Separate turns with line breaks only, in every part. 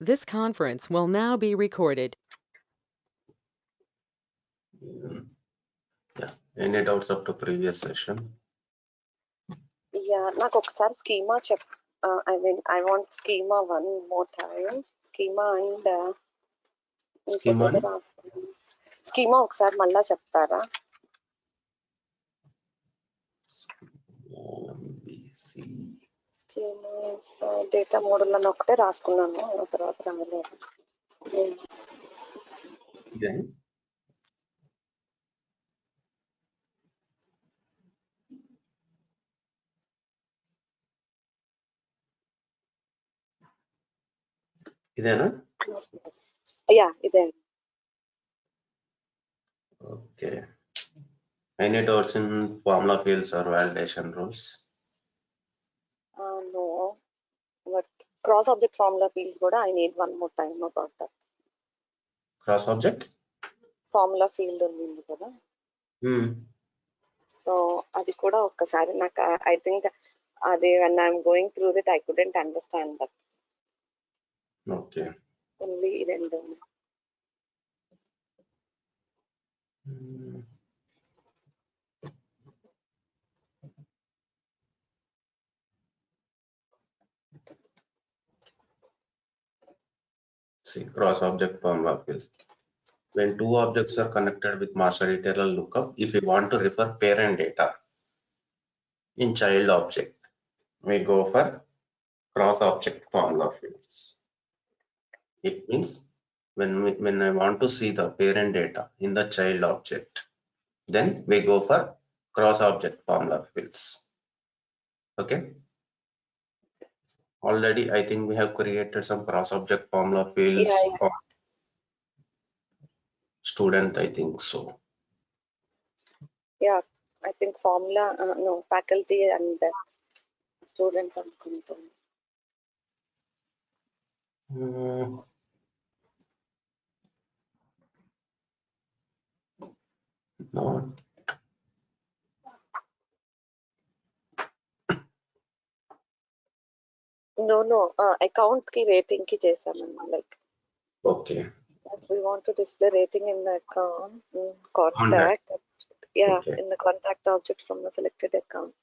This conference will now be recorded.
Yeah. Any doubts up to previous session?
Yeah, నాకు ఒకసారి schema I want schema one more time. Schema and schema ఒకసారి మళ్ళా చెప్తారా? Schema data model అని ఒకటే రాసుకున్నాను, ఆ తర్వాత రాలేదు.
ఇదేనా?
Yeah, ఇదే.
Okay. Any doubts in formula fields or validation rules?
No, but cross object formula fields కూడా I need one more time about that.
Cross object?
Formula field ఉంది కదా. సో అది కూడా ఒక్కసారి నాకు I think అది when I'm going through it I couldn't understand that.
Okay.
Only రెండు.
See, cross object formula fields. When two objects are connected with master detail lookup, if we want to refer parent data in child object, we go for cross object formula fields. It means when I want to see the parent data in the child object, then we go for cross object formula fields. Okay. Already I think we have created some cross object formula fields.
Yeah.
For student, I think so.
Yeah, I think formula no, faculty and student అనుకుంటాను.
No.
No, account ki rating ki చేసామన్నా, like
Okay.
if we want to display rating in the account, contact. Yeah,
okay.
In the contact object from the selected account.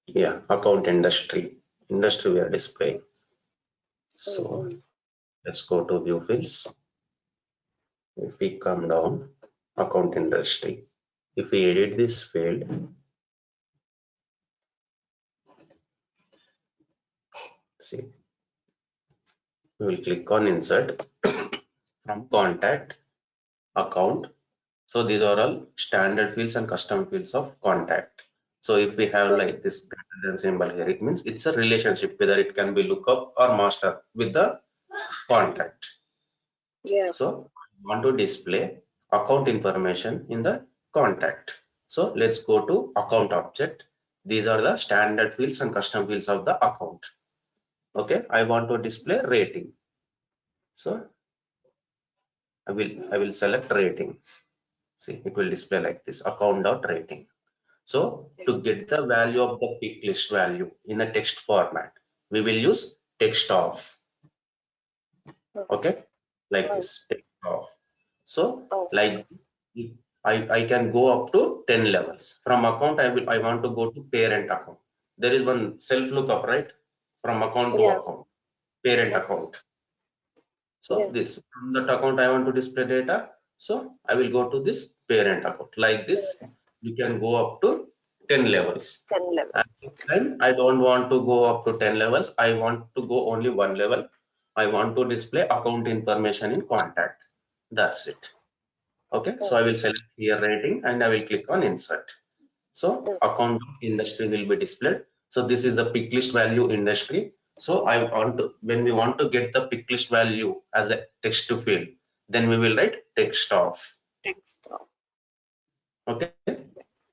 Yeah, account industry we are displaying. So let's go to view fields. If we come down, account industry, if we edit this field, see, we will click on insert from contact account. So these are all standard fields and custom fields of contact. So if we have like this greater than symbol here, it means it's a relationship, whether it can be lookup or master with the contact.
Yeah.
So I want to display account information in the contact. So let's go to account object. These are the standard fields and custom fields of the account. Okay, I want to display rating. So I will select rating. See, it will display like this, account.rating. So to get the value of the pick list value in a text format, we will use text off. Okay, like this, text off. So like I can go up to 10 levels. From account, I want to go to parent account. There is one self lookup, right? From account to account, parent account. So this, from that account I want to display data. So I will go to this parent account. Like this, you can go up to 10 levels.
10 levels.
At this time, I don't want to go up to 10 levels. I want to go only one level. I want to display account information in contact. That's it. Okay, so I will select here rating and I will click on insert. So account industry will be displayed. So this is the pick list value industry. So I want to, when we want to get the pick list value as a text to field, then we will write text off.
Text off.
Okay.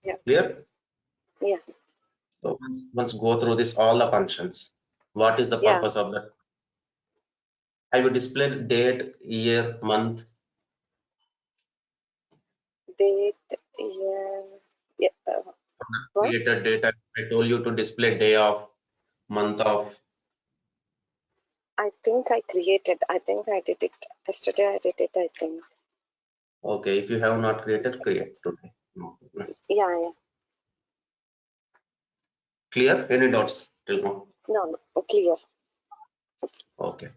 Yeah.
Clear?
Yeah.
So once go through this, all the functions. What is the purpose of that? I will display date, year, month.
Date, year. Yeah. What?
created data. I told you to display day of, month of.
I think I created. I think I did it yesterday. I did it. I think.
Okay, if you have not created, create today. No problem.
Yeah.
Clear? Any doubts till now?
No. Clear.
Okay.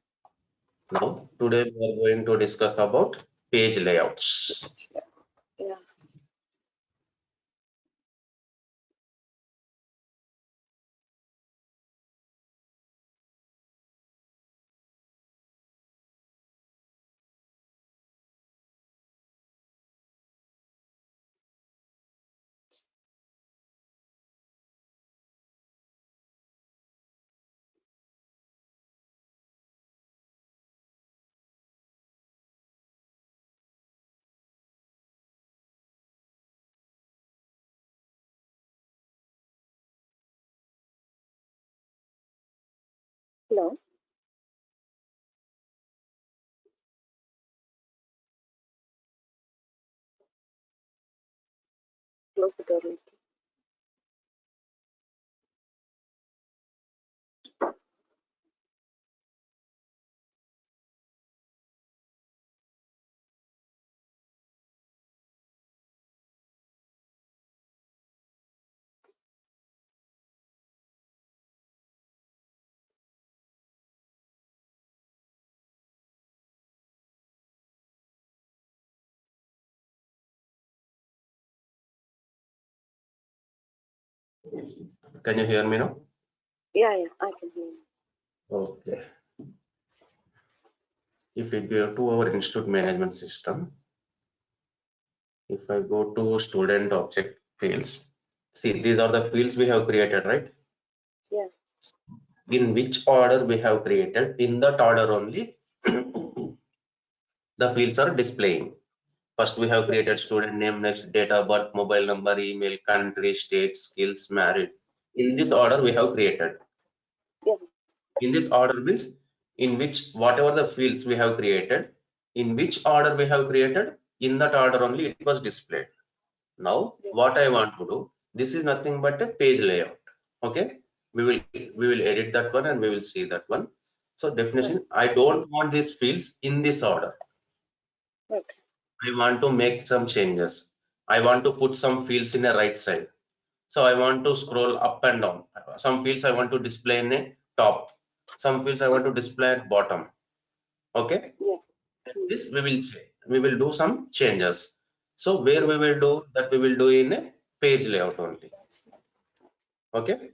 Now, today we are going to discuss about page layouts.
Yeah. Hello. Close the door.
Can you hear me now?
Yeah. I can hear you.
Okay. If we go to our institute management system, if I go to student object fields, see, these are the fields we have created, right?
Yeah.
In which order we have created, in that order only the fields are displaying. First, we have created student name, next date of birth, mobile number, email, country, state, skills, married. In this order, we have created.
Yeah.
In this order means in which whatever the fields we have created, in which order we have created, in that order only it was displayed. Now,
Yeah.
what I want to do, this is nothing but a page layout. Okay, we will edit that one and we will see that one. So definition, I don't want these fields in this order.
Okay.
I want to make some changes. I want to put some fields in the right side. So I want to scroll up and down. Some fields I want to display in a top. Some fields I want to display at bottom. Okay.
Yeah.
This we will do some changes. So where we will do that, we will do in a page layout only. Okay.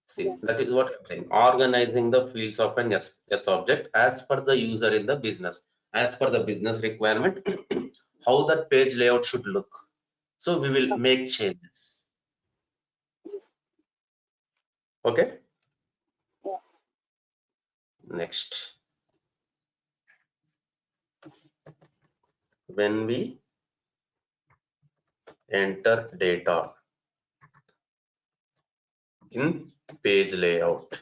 See,
Yeah.
that is what I'm saying. Organizing the fields of an S object as per the user in the business, as per the business requirement, how that page layout should look. So we will make changes. Okay.
Yeah.
Next, when we enter data in page layout,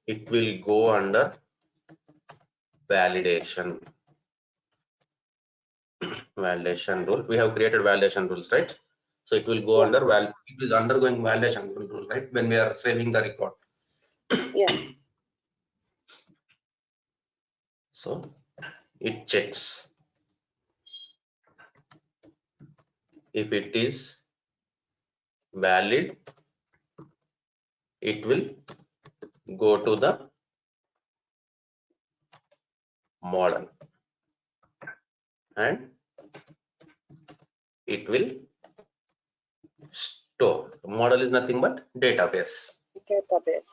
it will go under validation. Validation rule. We have created validation rules, right? So it will go under it is undergoing validation rule, right? When we are saving the record.
Yeah.
So it checks if it is valid, it will go to the model and it will store. Model is nothing but database.
Database.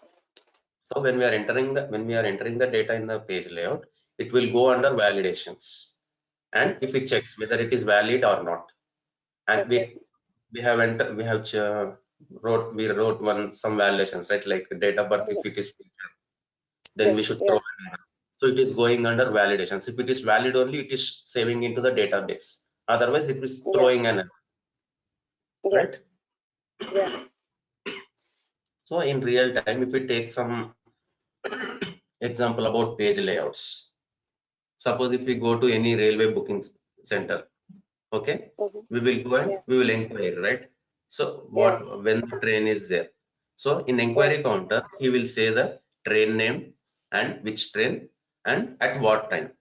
So when we are entering the data in the page layout, it will go under validations, and if it checks whether it is valid or not, and we wrote some validations, right? Like date of birth, if it is future, then we should throw an error. So it is going under validations. If it is valid only, it is saving into the database. Otherwise, it is throwing an error, right?
Yeah.
So in real time, if we take some example about page layouts, suppose if we go to any railway booking center, Okay,
Mm-hmm.
we will go and
Yeah.
we will inquire, right? So what when the train is there? So in inquiry counter, he will say the train name and which train and at what time.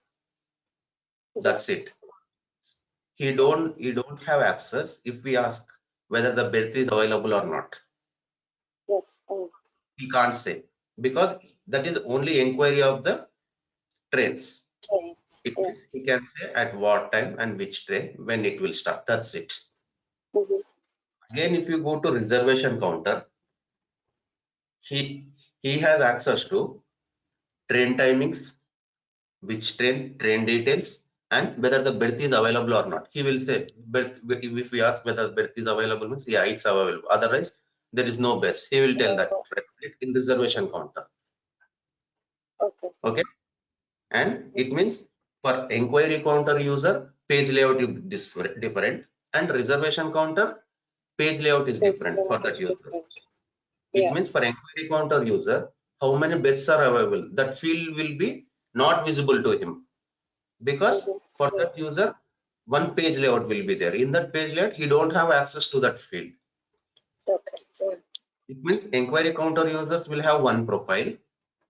That's it. He don't have access if we ask whether the berth is available or not.
Yes.
He can't say because that is only inquiry of the trains.
Trains.
It
Yeah.
means he can say at what time and which train when it will start. That's it.
Mm-hmm.
Again, if you go to reservation counter, he has access to train timings, which train details, and whether the berth is available or not. He will say berth. If we ask whether berth is available, means yeah, it's available. Otherwise, there is no berth. He will tell that right, in reservation counter.
Okay.
Okay, and it means for inquiry counter user, page layout is different, and reservation counter page layout is different for that user. It means for inquiry counter user, how many beds are available, that field will be not visible to him, because for that user, one page layout will be there. In that page layout, he don't have access to that field.
Okay. Yeah.
It means inquiry counter users will have one profile,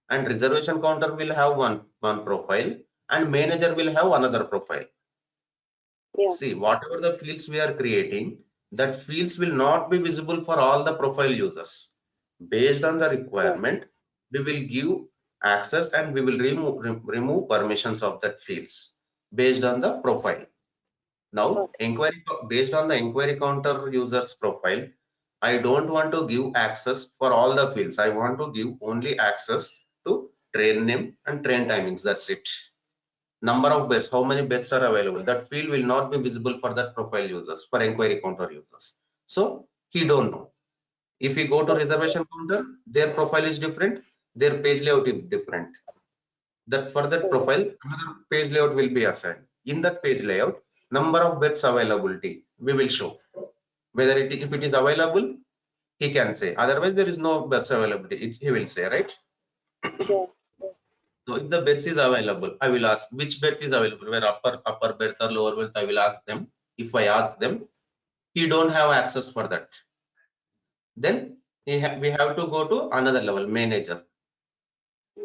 and reservation counter will have one profile, and manager will have another profile.
Yeah.
See, whatever the fields we are creating, that fields will not be visible for all the profile users. Based on the requirement, we will give access and we will remove permissions of that fields based on the profile. Now, based on the inquiry counter user's profile, I don't want to give access for all the fields. I want to give only access to train name and train timings. That's it. Number of beds, how many beds are available, that field will not be visible for that profile users, for inquiry counter users. So he don't know. If we go to reservation counter, their profile is different, their page layout is different. That for that profile, another page layout will be assigned. In that page layout, number of beds availability we will show. Whether if it is available, he can say. Otherwise, there is no beds availability. He will say, right?
Yeah.
So if the berth is available, I will ask which berth is available, where upper berth or lower berth, I will ask them. If I ask them, he don't have access for that. Then we have to go to another level, manager.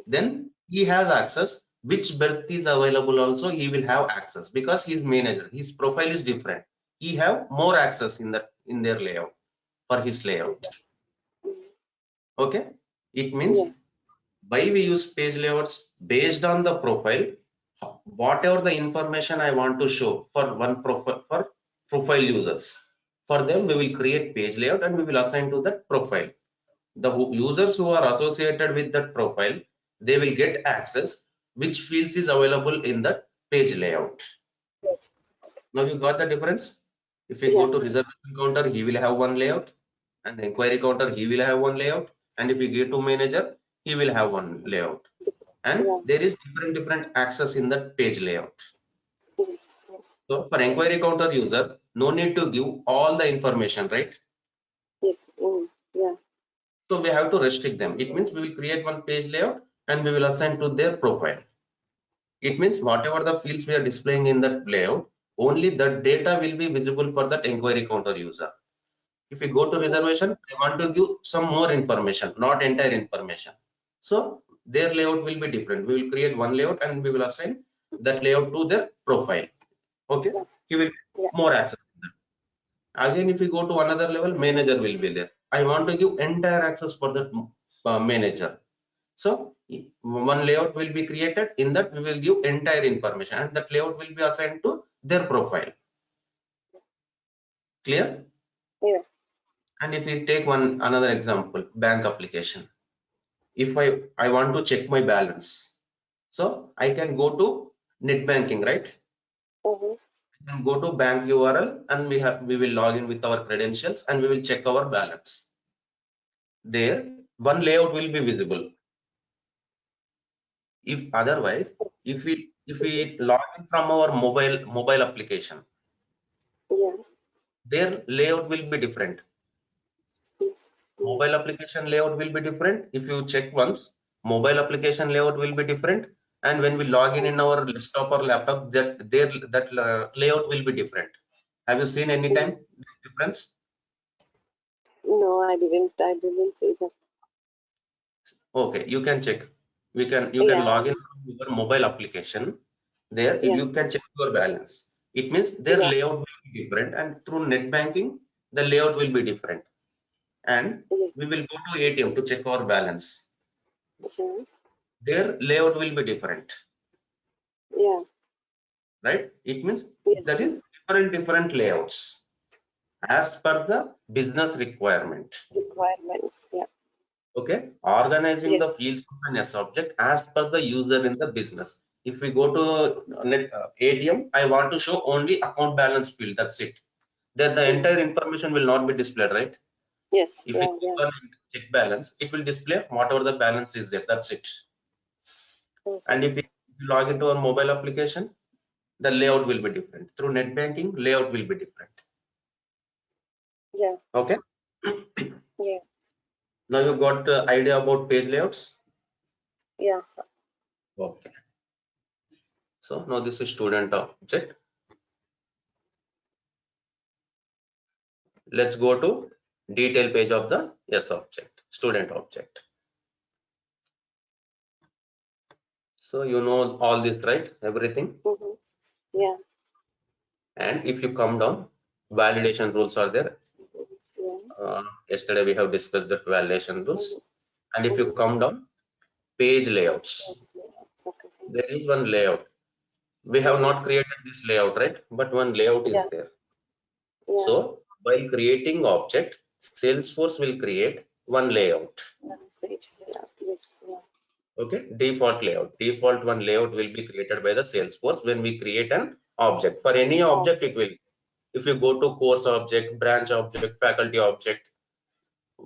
Then he has access. Which berth is available also, he will have access because he is manager. His profile is different. He have more access in their layout for his layout. Okay, it means why we use page layouts based on the profile. Whatever the information I want to show for one profile users, for them we will create page layout and we will assign to that profile. The users who are associated with that profile, they will get access which fields is available in that page layout. Now you got the difference. If we go to reservation counter, he will have one layout, and the inquiry counter, he will have one layout, and if we go to manager, he will have one layout. And there is different access in that page layout. So for inquiry counter user, no need to give all the information, right?
Yes. Yeah.
So we have to restrict them. It means we will create one page layout and we will assign to their profile. It means whatever the fields we are displaying in that layout, only that data will be visible for that inquiry counter user. If we go to reservation, I want to give some more information, not entire information. So their layout will be different. We will create one layout and we will assign that layout to their profile. Okay, he will more access. Again, if we go to another level, manager will be there. I want to give entire access for that manager. So one layout will be created. In that we will give entire information and that layout will be assigned to their profile. Clear?
Yeah.
And if we take another example, bank application. If I want to check my balance, so I can go to net banking, right? I can go to bank URL and we will log in with our credentials and we will check our balance. There one layout will be visible. If otherwise, if we log in from our mobile application, their layout will be different. Mobile application layout will be different. If you check once, mobile application layout will be different, and when we log in our desktop or laptop, that layout will be different. Have you seen any time this difference?
No, I didn't see that.
Okay, you can check. You can log in to your mobile application. There
Yeah.
you can check your balance. It means their
Yeah.
layout will be different, and through net banking the layout will be different. And
Yes.
we will go to ATM to check our balance.
Mhm.
Their layout will be different,
Yeah.
right? It means
Yes.
that is different layouts as per the business requirement.
Requirements. Yeah.
Okay, organizing
Yes.
the fields of an S object as per the user in the business. If we go to ATM, I want to show only account balance field. That's it. Then the entire information will not be displayed, right?
Yes.
If we
Yeah.
click
Yeah.
on check balance, it will display whatever the balance is there. That's it.
Okay.
And if we log into our mobile application, the layout will be different. Through net banking, layout will be different.
Yeah.
Okay.
Yeah.
Now you got idea about page layouts.
Yeah.
Okay. So now this is student object. Let's go to detail page of the S object, student object. So you know all this, right? Everything.
Mhm. Yeah.
And if you come down, validation rules are there.
Yeah.
Yesterday we have discussed the validation rules.
Mhm.
And if you come down, page layouts.
Okay.
There is one layout. We have not created this layout, right? But one layout is
Yeah.
there.
Yeah.
So while creating object, Salesforce will create one layout.
Page layout. Yes. Yeah.
Okay, default layout. Default one layout will be created by the Salesforce when we create an object. For any object, it will. If you go to course object, branch object, faculty object,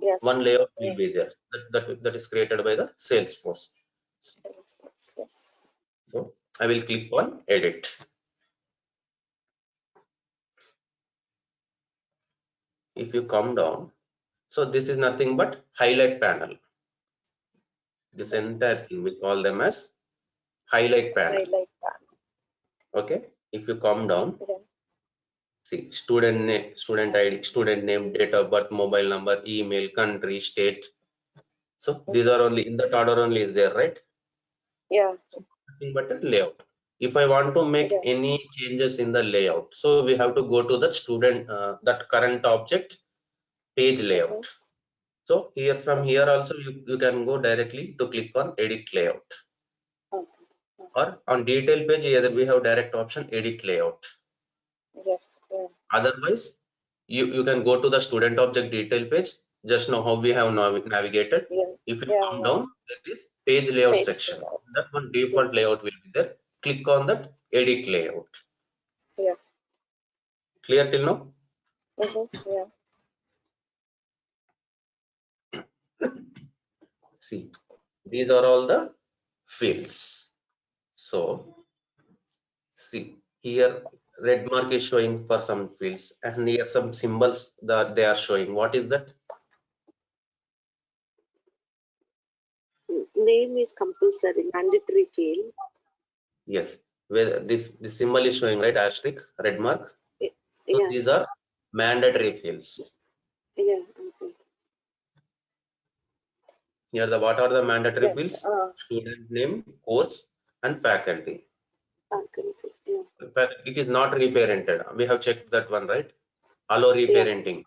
Yes.
one layout will
Yeah.
be there. That is created by the Salesforce.
Yes.
So I will click on edit. If you come down, so this is nothing but highlight panel. This entire thing we call them as highlight panel.
Highlight panel.
Okay, if you come down,
Yeah.
see student name, student ID, student name, date of birth, mobile number, email, country, state. So these are only in that order only is there, right?
Yeah.
So nothing but a layout. If I want to make
Yeah.
any changes in the layout, so we have to go to the student that current object page layout. So here from here also you can go directly to click on edit layout.
Okay.
Or on detail page either we have direct option edit layout.
Yes. Yeah.
Otherwise you can go to the student object detail page. Just know how we have navigated.
Yeah.
If you
Yeah.
come
Yeah.
down, there is page layout
Page
section.
layout.
That one default layout will be there. Click on that edit layout.
Yeah.
Clear till now?
Yeah.
See, these are all the fields. So see here red mark is showing for some fields and here some symbols that they are showing. What is that?
Name is compulsory, mandatory field.
Yes, where the symbol is showing, right? Asterisk, red mark. So
Yeah.
these are mandatory fields.
Yeah. Okay.
Here what are the mandatory
Yes.
fields? Student name, course, and faculty.
Faculty. Yeah.
It is not reparented. We have checked that one, right? Allow reparenting.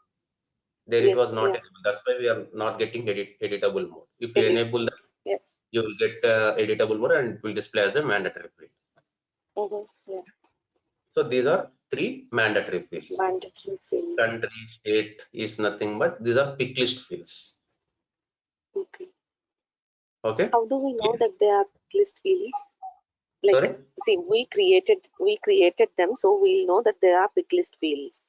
There it
Yes.
was not
Yeah.
enabled. That's why we are not getting editable mode. If you
Edit.
enable that,
Yes.
you will get editable mode and it will display as a mandatory field.
Yeah.
So these are three mandatory fields.
Mandatory fields.
Country, state is nothing but these are pick list fields.
Okay.
Okay.
How do we know that they are list fields? Like,
Sorry?
see, we created them, so we'll know that they are pick list fields.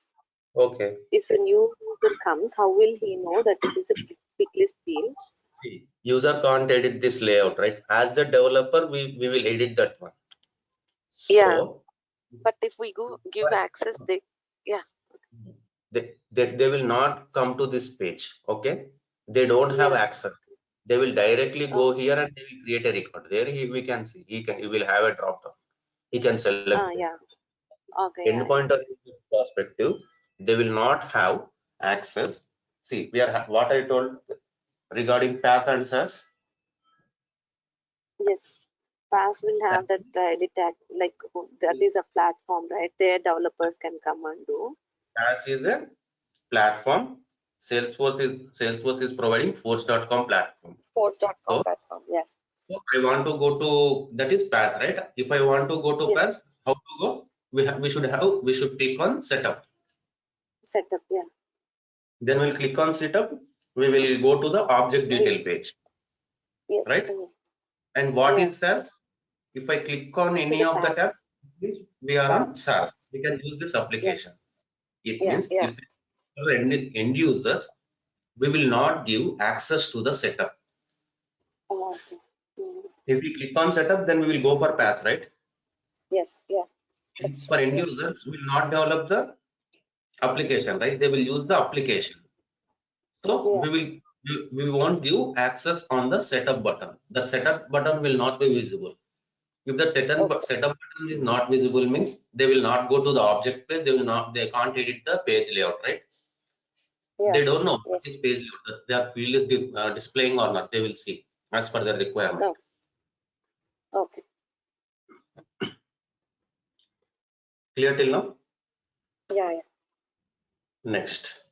Okay.
If a new user comes, how will he know that it is a pick list field?
See, user can't edit this layout, right? As the developer, we will edit that one.
Yeah.
So,
but if we give access, they
will not come to this page. Okay. They don't have access. They will directly go here and they will create a record. There we can see he will have a drop down. He can select.
Yeah. Okay. Yeah.
Endpointer perspective, they will not have access. See, we are what I told regarding PaaS and SaaS.
Yes. PaaS will have that edit tag, like that is a platform, right? Their developers can come and do.
PaaS is a platform. Salesforce is providing Force.com platform.
Force.com
So,
platform. Yes.
so I want to go to, that is PaaS, right? If I want to go to
Yes.
PaaS, how to go? We should click on setup.
Setup. Yeah.
Then we'll click on setup. We will go to the object detail page,
Yes.
right? And what
Yeah.
is SaaS? If I click on any
The
of the
PaaS.
tabs, we are on
PaaS.
SaaS. We can use this application. It
Yeah.
means
Yeah.
if we are end users, we will not give access to the setup.
Oh, okay.
If we click on setup, then we will go for PaaS, right?
Yes. Yeah. That's
For
true.
end
Yeah.
users, we will not develop the application, right? They will use the application. So we won't give access on the setup button. The setup button will not be visible. If the setup button is not visible, means they will not go to the object page. They can't edit the page layout, right?
Yeah.
They don't know what
Yes.
is page layout. Their field is displaying or not. They will see as per their requirement.
No. Okay.
Clear till now?
Yeah. Yeah.
Next.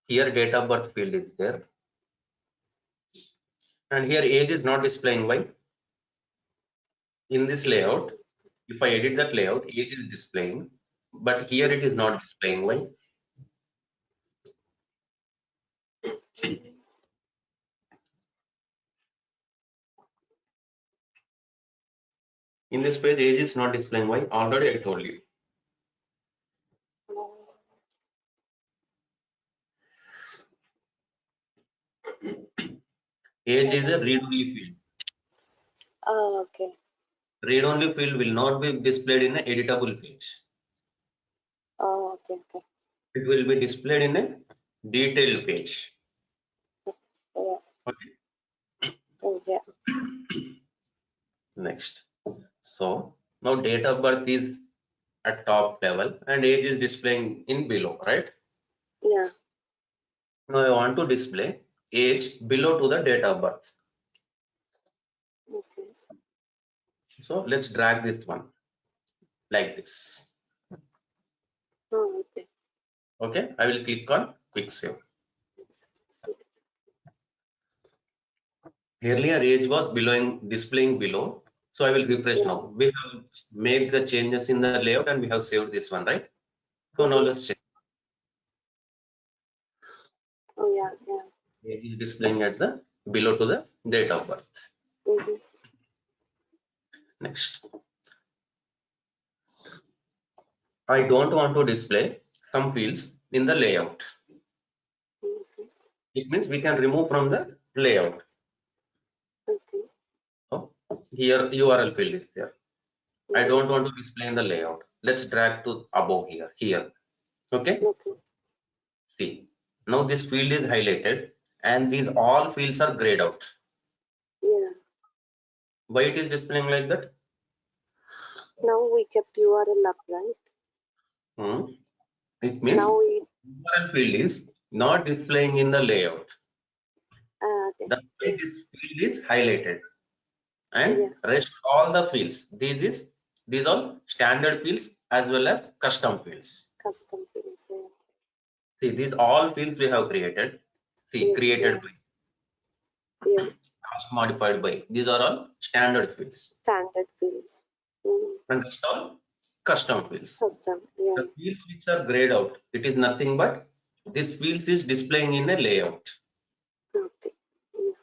Here date of birth field is there. And here age is not displaying. Why? In this layout, if I edit that layout, age is displaying, but here it is not displaying. Why? In this page, age is not displaying. Why? Already I told you. Age is a read-only field.
Oh, okay.
Read-only field will not be displayed in an editable page.
Oh, okay. Okay.
It will be displayed in a detailed page.
Yeah.
Okay.
Oh, yeah.
Next. So now date of birth is at top level and age is displaying in below, right?
Yeah.
Now I want to display age below to the date of birth.
Okay.
So let's drag this one like this.
Oh, okay.
Okay, I will click on quick save. Earlier age was displaying below. So I will refresh now. We have made the changes in the layout and we have saved this one, right? So now let's check.
Oh, yeah. Yeah.
Age is displaying at the below to the date of birth. Next. I don't want to display some fields in the layout. It means we can remove from the layout.
Okay.
So here URL field is there. I don't want to display in the layout. Let's drag to above here. Okay.
Okay.
See, now this field is highlighted and these all fields are grayed out.
Yeah.
Why it is displaying like that?
Now we kept URL up, right?
It means
Now we
URL field is not displaying in the layout.
okay.
That's why this field is highlighted. And
Yeah.
rest all the fields. These all standard fields as well as custom fields.
Custom fields. Yeah.
See, these all fields we have created. See,
Yes,
created by.
Yeah.
Last modified by. These are all standard fields.
Standard fields.
And rest all custom fields.
Custom. Yeah.
The fields which are grayed out, it is nothing but this fields is displaying in a layout.
Okay. Yeah.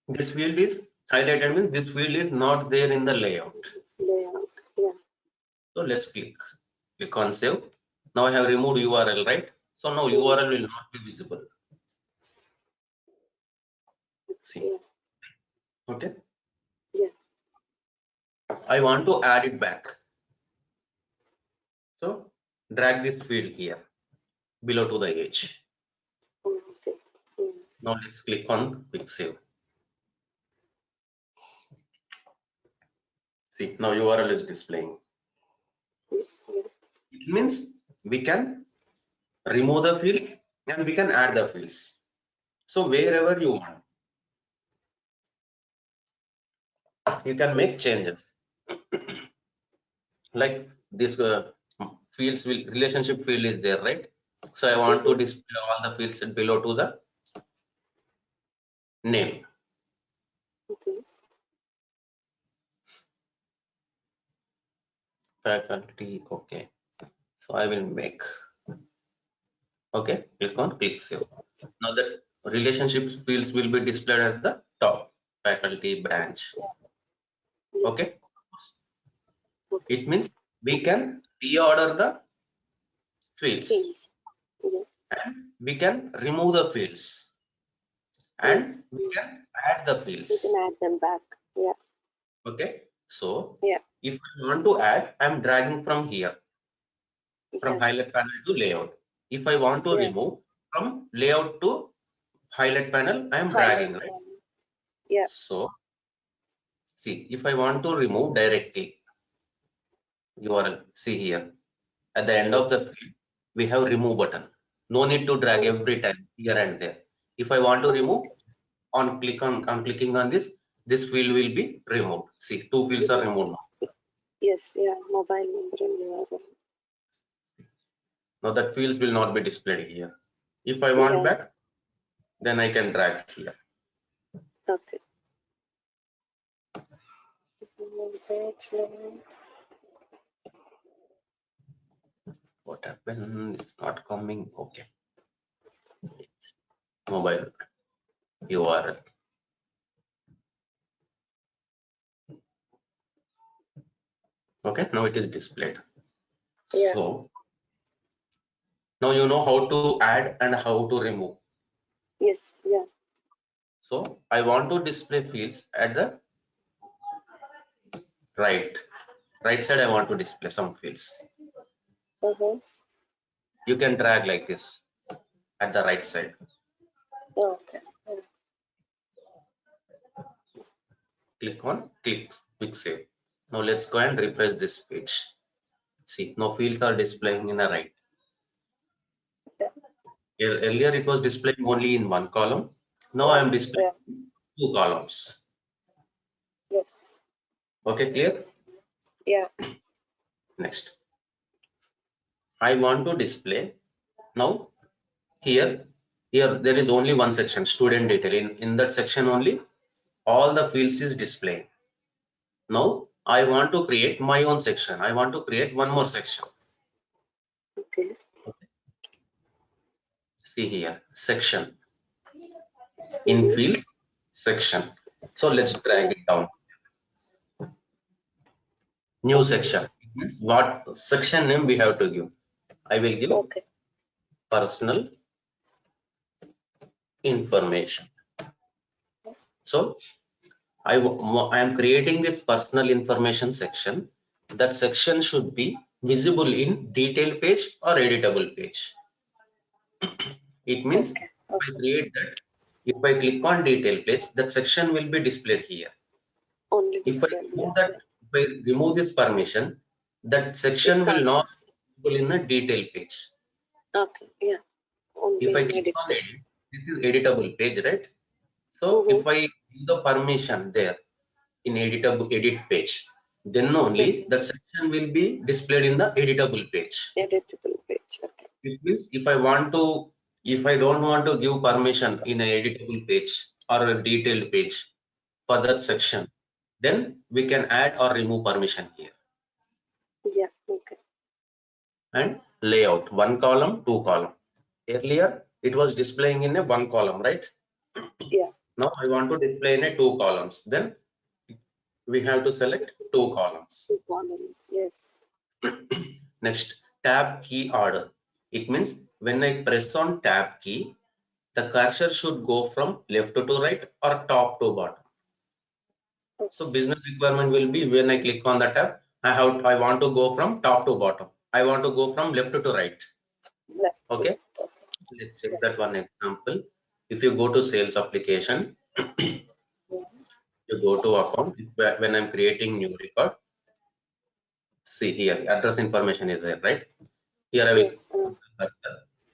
This field is highlighted means this field is not there in the layout.
Layout. Yeah.
So let's click on save. Now I have removed URL, right? So now URL will not be visible. See.
Yeah.
Okay.
Yeah.
I want to add it back. So drag this field here below to the edge.
Okay. Yeah.
Now let's click on quick save. See, now URL is displaying.
Yes. Yeah.
It means we can remove the field and we can add the fields. So wherever you want, you can make changes. Like this fields will relationship field is there, right? So I want to display all the fields below to the name.
Okay.
Faculty, okay. So I will make, okay, click on click save. Now that relationships fields will be displayed at the top, faculty branch.
Yeah.
Okay.
Okay.
It means we can reorder the fields
Fields. Yeah.
and we can remove the fields and
Yes.
we can add the fields.
You can add them back. Yeah.
Okay. So
Yeah.
if I want to add, I'm dragging from here, from
Yeah.
highlight panel to layout. If I want to
Yeah.
remove from layout to highlight panel, I am
Highlight.
dragging, right?
Yeah.
So see, if I want to remove directly, URL, see here, at the end of the field, we have remove button. No need to drag every time here and there. If I want to remove, I'm clicking on this field will be removed. See, two fields are removed now.
Yes. Yeah. Mobile number and URL.
Now that fields will not be displayed here. If I want
Yeah.
back, then I can drag here.
Okay.
What happened? It's not coming. Okay. Mobile URL. Okay, now it is displayed.
Yeah.
So now you know how to add and how to remove.
Yes. Yeah.
So I want to display fields at the right side. I want to display some fields. You can drag like this at the right side.
Okay.
Click on quick save. Now let's go and refresh this page. See, now fields are displaying in the right. Earlier it was displaying only in one column. Now I am displaying two columns.
Yes.
Okay, clear?
Yeah.
Next, I want to display now here there is only one section, student detail. In that section only all the fields is displaying. Now I want to create my own section. I want to create one more section.
Okay.
See here, section in fields section. So let's drag it down. New section. It means what section name we have to give. I will give personal information. So I am creating this personal information section. That section should be visible in detail page or editable page. It means if I create that, if I click on detail page, that section will be displayed here.
Only
If I remove this permission, that section will not be visible in the detail page.
Okay. Yeah. Only
If I click on edit, this is editable page, right? So if I give the permission there in edit page, then only that section will be displayed in the editable page.
Editable page. Okay.
It means if I don't want to give permission in an editable page or a detailed page for that section, then we can add or remove permission here.
Yeah. Okay.
And layout, one column, two column. Earlier it was displaying in a one column, right?
Yeah.
Now I want to display in a two columns. Then we have to select two columns.
Two columns. Yes.
Next, tab key order. It means when I press on tab key, the cursor should go from left to right or top to bottom. So business requirement will be when I click on the tab, I want to go from top to bottom. I want to go from left to right. Okay. Let's check that one example. If you go to sales application, you go to account. When I'm creating new record, See here, address information is there, right? Here I will.
Yes.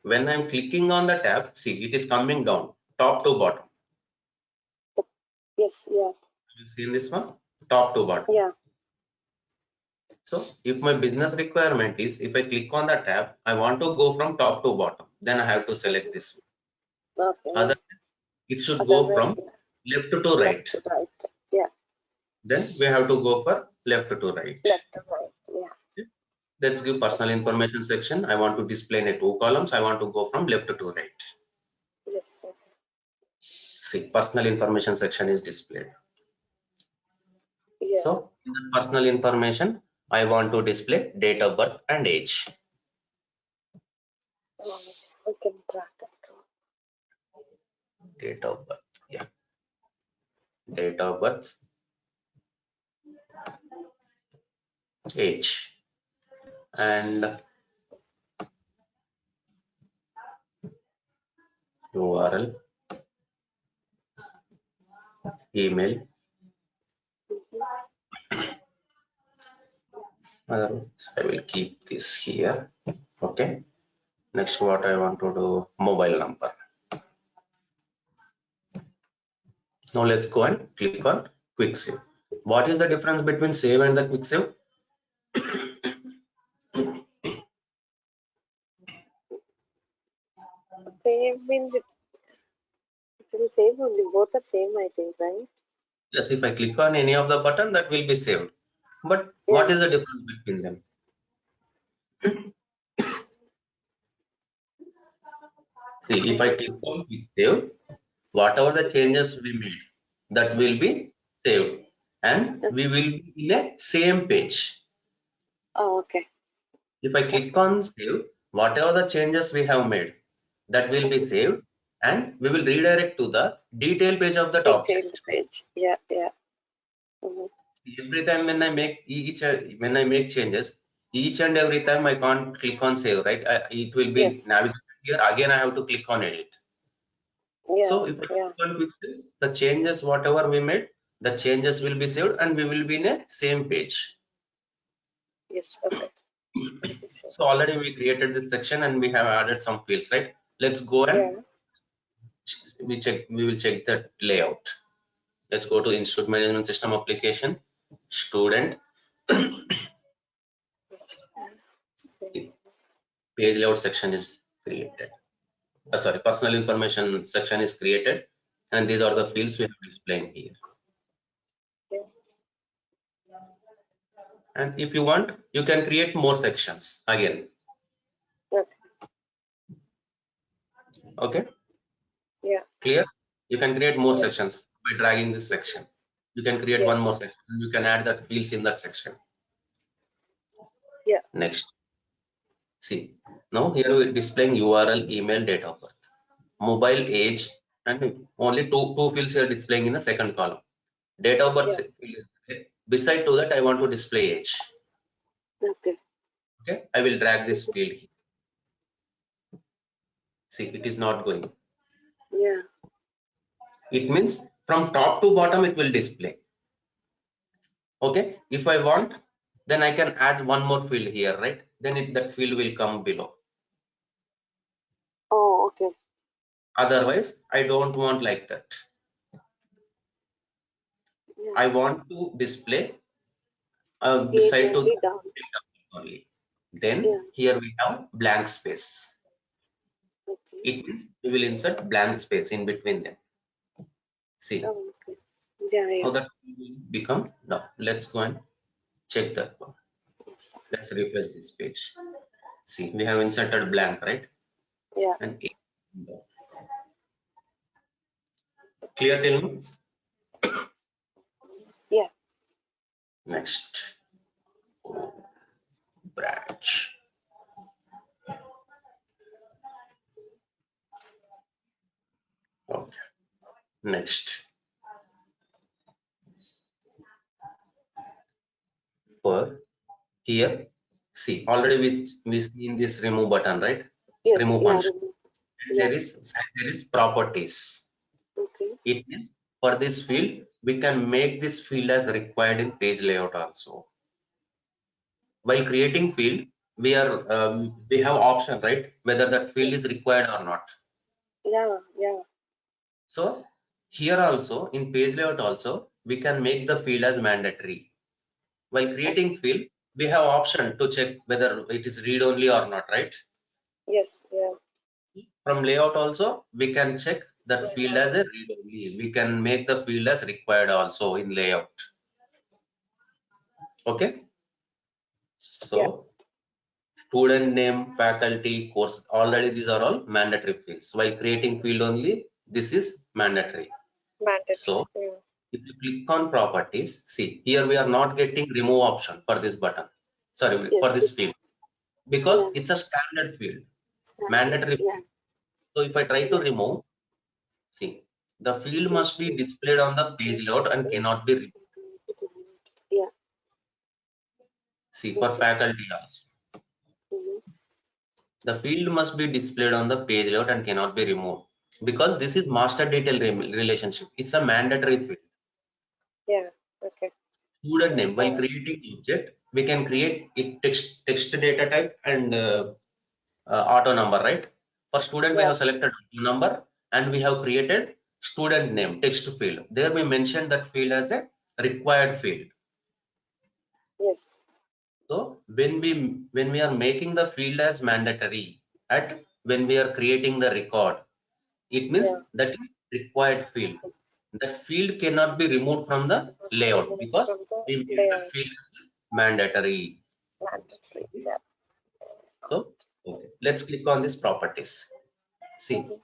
When I'm clicking on the tab, see it is coming down, top to bottom.
Yes. Yeah.
You see in this one, top to bottom.
Yeah.
So if my business requirement is, if I click on the tab, I want to go from top to bottom, then I have to select this one.
Okay.
Otherwise, it should go
Otherwise,
from left to right.
left to right. Yeah.
Then we have to go for left to right.
Left to right. Yeah.
Let's give personal information section. I want to display in 2 columns. I want to go from left to right.
Yes. Yes.
See, personal information section is displayed.
Yeah.
So in the personal information, I want to display date of birth and age.
We can track that.
Date of birth, yeah. Date of birth, age, and URL, email. Otherwise, I will keep this here. Okay. Next, what I want to do, mobile number. Now let's go and click on quick save. What is the difference between save and the quick save?
Save means it will save only. Both are same, I think, right?
Yes, if I click on any of the button, that will be saved. But what is the difference between them? See, if I click on quick save, whatever the changes we made, that will be saved, and we will be in a same page.
Oh, okay.
If I click on save, whatever the changes we have made, that will be saved, and we will redirect to the detail page of that
Detailed
object.
page. Yeah. Yeah. Mhm.
Every time when I make changes, each and every time I can't click on save, right? It will be
Yes.
navigated here. Again, I have to click on edit.
Yeah.
So if I
Yeah.
click on quick save, the changes whatever we made, the changes will be saved, and we will be in a same page.
Yes. Perfect.
So already we created this section and we have added some fields, right? Let's go and we will check the layout. Let's go to Institute Management System application, student. Page layout section is created. Sorry, personal information section is created, and these are the fields we have displaying here. And if you want, you can create more sections again. Okay.
Yeah.
Clear? You can create more sections by dragging this section. You can create one more section. You can add that fields in that section.
Yeah.
Next. See, now here we're displaying URL, email, date of birth, mobile, age, and only two fields are displaying in the second column. Date of birth field is there. Beside to that, I want to display age.
Okay.
Okay, I will drag this field here. See, it is not going.
Yeah.
It means from top to bottom it will display. Okay, if I want, then I can add one more field here, right? Then that field will come below.
Oh, okay.
Otherwise, I don't want like that.
Yeah.
I want to display beside to the
down.
only. Then here we have blank space.
Okay.
It means we will insert blank space in between them. See.
Oh, okay. Yeah.
How that will become now. Let's go and check that one. Let's refresh this page. See, we have inserted blank, right?
Yeah.
And clear till now?
Yeah.
Next. Branch. Okay. Next. For here, see, already we see in this remove button, right?
Yes.
Remove
Yeah.
function. There is properties.
Okay.
It means for this field, we can make this field as required in page layout also. while creating field, we have option, right? Whether that field is required or not.
Yeah, yeah.
So here also in page layout also, we can make the field as mandatory. While creating field, we have option to check whether it is read only or not, right?
Yes, yeah.
From layout also, we can check that field as a read only. We can make the field as required also in layout. Okay. So student name, faculty, course, already these are all mandatory fields. While creating field only, this is mandatory.
Mandatory.
So
Yeah.
if you click on properties, see here we are not getting remove option for this button. Sorry,
Yes,
for this field, because it's a standard field,
standard.
mandatory
Yeah.
field. So if I try to remove, see the field must be displayed on the page layout and cannot be removed.
Yeah.
See for faculty also,
Mhm.
the field must be displayed on the page layout and cannot be removed because this is master detail relationship. It's a mandatory field.
Yeah. Okay.
Student name, while creating object, we can create it text data type and auto number, right? For student, we
Yeah.
have selected number and we have created student name text field. There we mentioned that field as a required field.
Yes.
So when we are making the field as mandatory at when we are creating the record, it means that is required field. That field cannot be removed from the layout because
From the
we made that
layout.
field as mandatory.
Mandatory. Yeah.
So okay, let's click on this properties. See,
Mhm.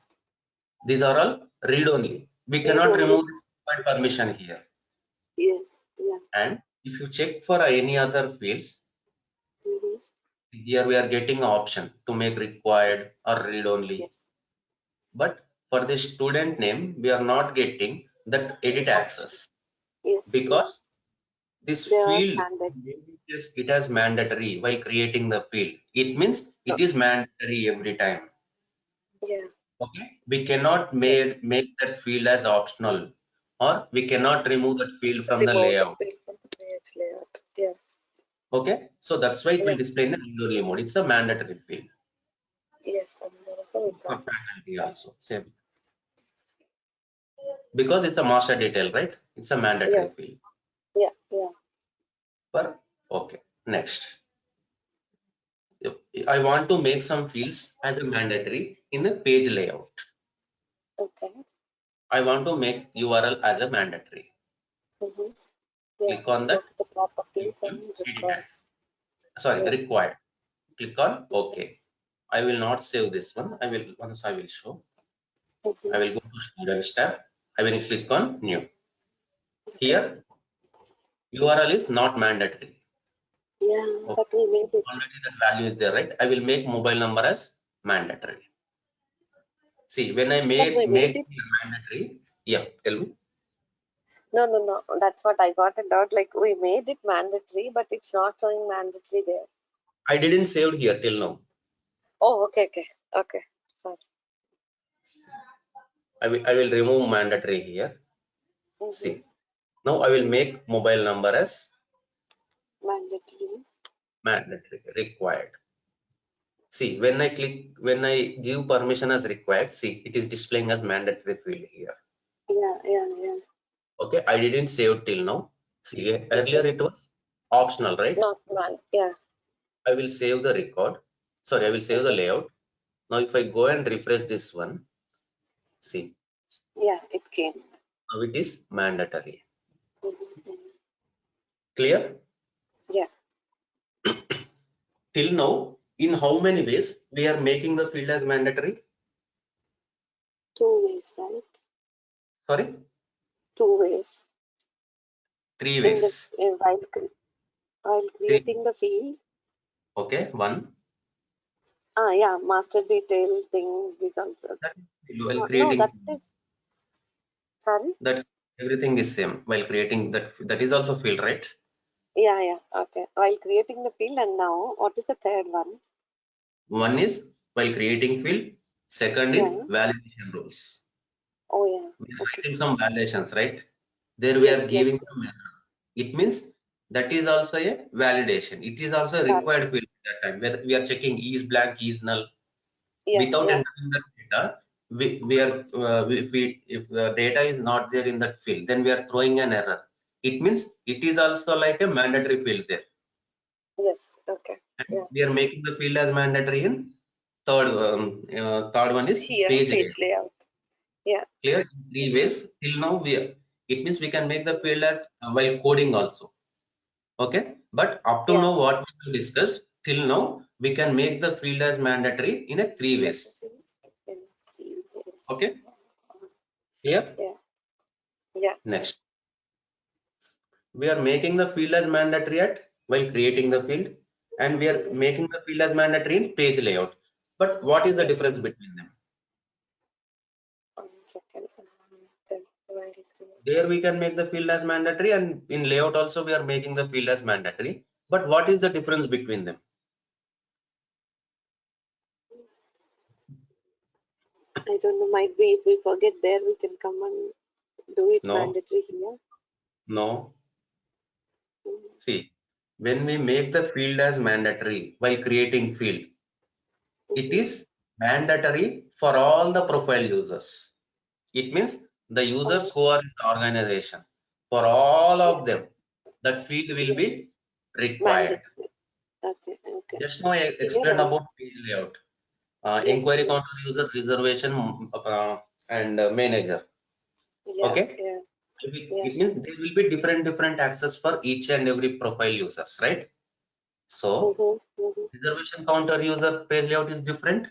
these are all read only. We
Read
cannot
only.
remove this required permission here.
Yes. Yeah.
And if you check for any other fields,
Mhm.
here we are getting an option to make required or read only.
Yes.
But for the student name, we are not getting that edit access
Yes.
because this
They are
field
standard.
it has mandatory while creating the field. It means it is mandatory every time.
Yeah.
Okay, we cannot make that field as optional, or we cannot remove that field from the
Remove the
layout.
field from the page layout. Yeah.
Okay, so that's why it will
Yeah.
display in the read-only mode. It's a mandatory field.
Yes. And also we
For
got.
faculty also same, because it's a master detail, right? It's a mandatory
Yeah.
field.
Yeah. Yeah.
For okay, next. I want to make some fields as a mandatory in the page layout.
Okay.
I want to make URL as a mandatory.
Mm-hmm. Yeah.
Click on
Go
that.
to the properties
Edit
and
it
record.
as. Sorry,
Yeah.
required. Click on OK. I will not save this one. I will show.
Mm-hmm.
I will go to Students tab. I will click on New. Here, URL is not mandatory.
Yeah,
Okay.
but we made it.
Already that value is there, right? I will make mobile number as mandatory. See, when I make
it.
mandatory, yeah, tell me.
No. That's what I got it out. Like we made it mandatory, but it's not showing mandatory there.
I didn't save here till now.
Oh, okay. Sorry.
I will remove mandatory here.
Mm-hmm.
See, now I will make mobile number as mandatory, required. See, when I give permission as required, see, it is displaying as mandatory field here.
Yeah.
Okay, I didn't save till now. See, earlier it was optional, right?
Not man. Yeah.
I will save the record. Sorry, I will save the layout. Now, if I go and refresh this one, see,
Yeah, it came.
now it is mandatory.
Mm-hmm.
Clear?
Yeah.
Till now, in how many ways we are making the field as mandatory?
2 ways, right?
Sorry?
2 ways.
3 ways.
While creating the field.
Okay, one.
Yeah, master detail thing is also.
While creating
that is. Sorry.
that everything is same while creating that is also field, right?
Yeah. Okay. While creating the field, and now what is the third one?
One is while creating field. Second is validation rules.
Oh yeah.
We are writing some validations, right? There we are giving some error. It means that is also a validation. It is also a required field at that time, whether we are checking is blank, is null. Without entering the data, if the data is not there in that field, then we are throwing an error. It means it is also like a mandatory field there.
Yes. Okay.
And we are making the field as mandatory in third one is page
layout. Yeah.
Clear? In 3 ways. Till now, it means we can make the field as while coding also. Okay, but up to now, what we have discussed till now, we can make the field as mandatory in a 3 ways. Okay, clear?
Yeah.
Next, we are making the field as mandatory while creating the field, and we are making the field as mandatory in page layout. But what is the difference between them?
1 second.
There we can make the field as mandatory, and in layout also we are making the field as mandatory. But what is the difference between them?
I don't know. Might be if we forget there, we can come and do it mandatory here.
No. See, when we make the field as mandatory while creating field, it is mandatory for all the profile users. It means the users who are in the organization, for all of them, that field will be required.
Okay.
Just now I explained about page layout, inquiry counter, user, reservation, and manager. Okay. It means there will be different access for each and every profile users, right? So reservation counter user page layout is different,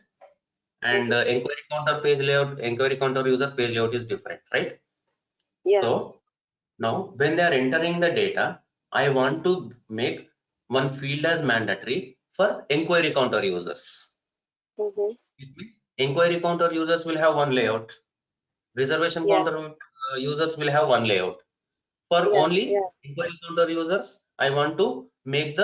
and inquiry counter page layout, inquiry counter user page layout is different, right?
Yeah.
So now when they are entering the data, I want to make one field as mandatory for inquiry counter users. It means inquiry counter users will have one layout. Reservation counter users will have one layout. For only inquiry counter users, I want to make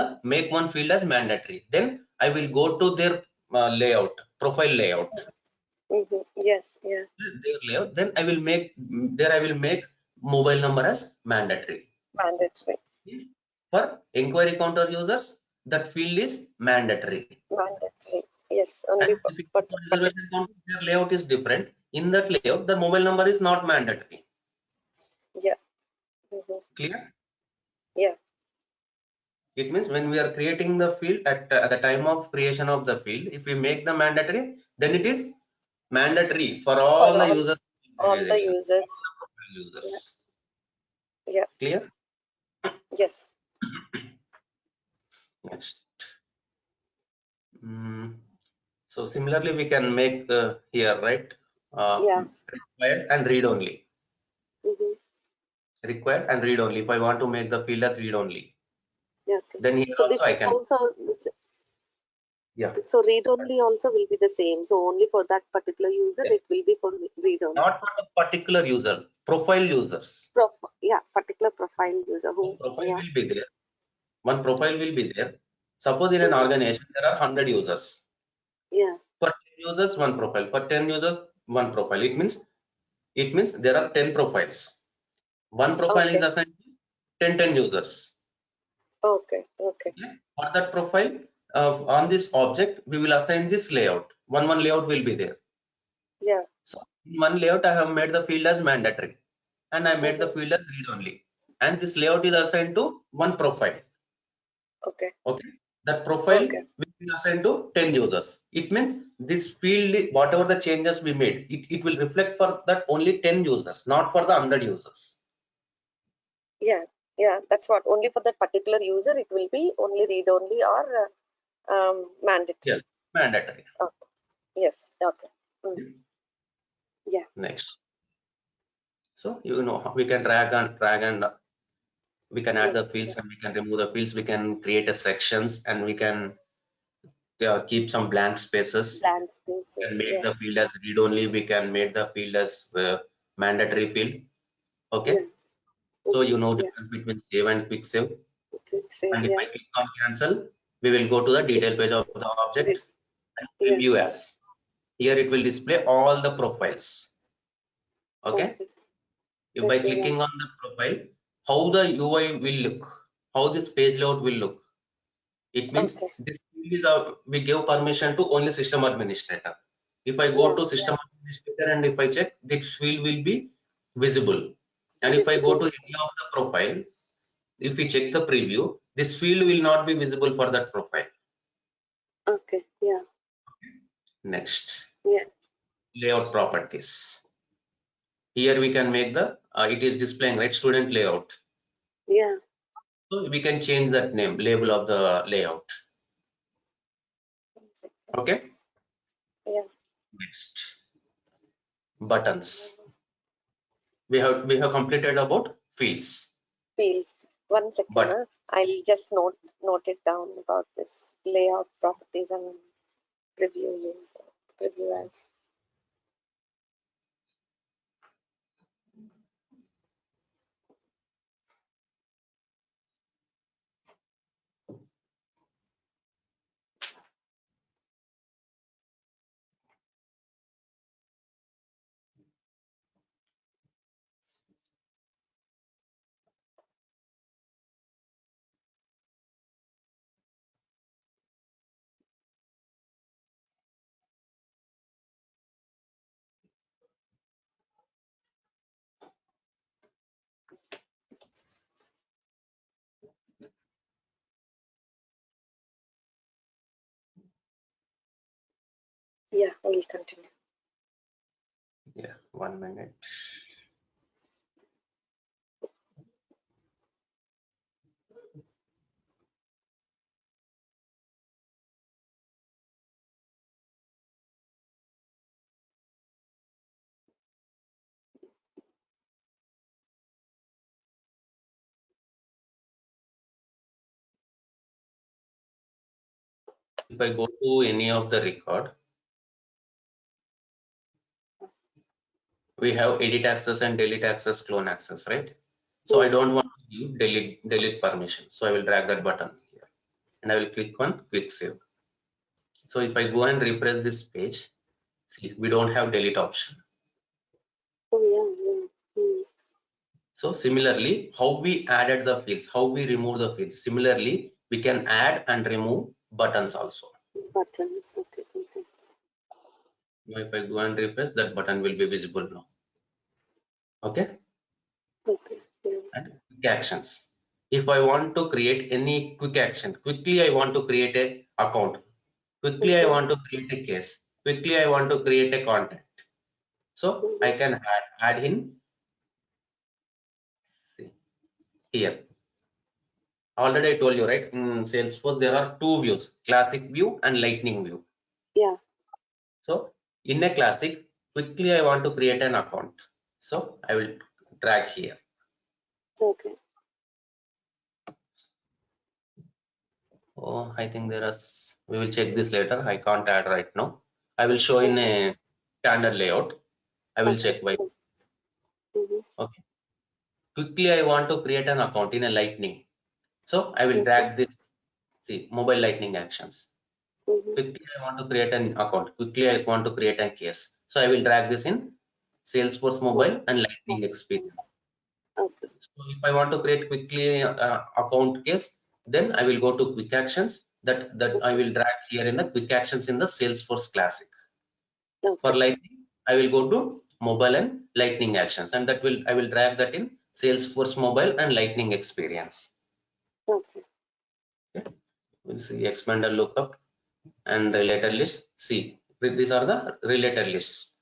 one field as mandatory. Then I will go to their layout, profile layout.
Yes. Yeah.
Their layout. Then I will make mobile number as mandatory.
Mandatory.
For inquiry counter users, that field is mandatory.
Mandatory. Yes. Only for
reservation counter, their layout is different. In that layout, the mobile number is not mandatory.
Yeah.
Clear?
Yeah.
It means when we are creating the field at the time of creation of the field, if we make the mandatory, then it is mandatory for all the users.
All the users. Yeah.
Clear?
Yes.
Next. So similarly, we can make here, right? Required and read only. Required and read only. If I want to make the field as read only, then here
so
also I can.
So read only also will be the same. So only for that particular user, it will be for read only.
Not for the particular user, profile users.
Particular profile user.
Profile will be there. One profile will be there. Suppose in an organization there are 100 users.
Yeah.
For 10 users, one profile. For 10 users, one profile. It means there are 10 profiles. One profile is assigned to 10 users.
Okay.
For that profile, on this object, we will assign this layout. One layout will be there.
Yeah.
So in one layout, I have made the field as mandatory, and I made the field as read only. And this layout is assigned to one profile.
Okay.
That profile will be assigned to 10 users. It means this field, whatever the changes we made, it will reflect for that only 10 users, not for the 100 users.
Yeah. That's what. Only for that particular user, it will be only read only or mandatory.
Yes, mandatory.
Okay. Yes. Okay. Yeah.
Next. So we can drag and we can add the fields and we can remove the fields. We can create a sections and we can keep some blank spaces. And make the field as read only. We can make the field as mandatory field. Okay. So difference between save and quick save. And if I click on cancel, we will go to the detail page of the object and preview as. Here it will display all the profiles. Okay. By clicking on the profile, how the UI will look, how this page layout will look. It means
Okay.
this field is we give permission to only system administrator. If I go to system administrator and if I check, this field will be visible. And if I go to any of the profile, if we check the preview, this field will not be visible for that profile.
Okay. Yeah.
Next,
Yeah.
layout properties. Here we can make the, it is displaying, right, student layout.
Yeah.
So we can change that name, label of the layout. Okay.
Yeah.
Next, buttons. We have completed about fields.
Fields. 1 second.
But
I'll just note it down about this layout properties and preview user. Preview as. Yeah, we'll continue.
yeah, 1 minute. If I go to any of the record, we have edit access and delete access, clone access, right? So I don't want to give delete permission. So I will drag that button here and I will click on quick save. So if I go and refresh this page, see, we don't have delete option.
Oh, yeah.
So similarly, how we added the fields, how we remove the fields. Similarly, we can add and remove buttons also.
Buttons. Okay.
Now if I go and refresh, that button will be visible now. Okay.
Okay. Yeah.
And quick actions. If I want to create any quick action, quickly I want to create a account. Quickly I want to create a case. Quickly I want to create a contact. So I can add in. See here. Already I told you, right? In Salesforce, there are two views, classic view and lightning view.
Yeah.
So in a classic, quickly I want to create an account. So I will drag here.
Okay.
Oh, I think we will check this later. I can't add right now. I will show in a standard layout. I will check why. Okay. Quickly I want to create an account in a lightning. So I will drag this, see, mobile lightning actions. Quickly I want to create an account. Quickly I want to create a case. So I will drag this in Salesforce mobile and lightning experience.
Okay.
So if I want to create quickly account case, then I will go to quick actions that I will drag here in the quick actions in the Salesforce Classic.
Okay.
For lightning, I will go to mobile and lightning actions, and I will drag that in Salesforce mobile and lightning experience.
Okay.
We'll see expander lookup and related list. See, these are the related lists.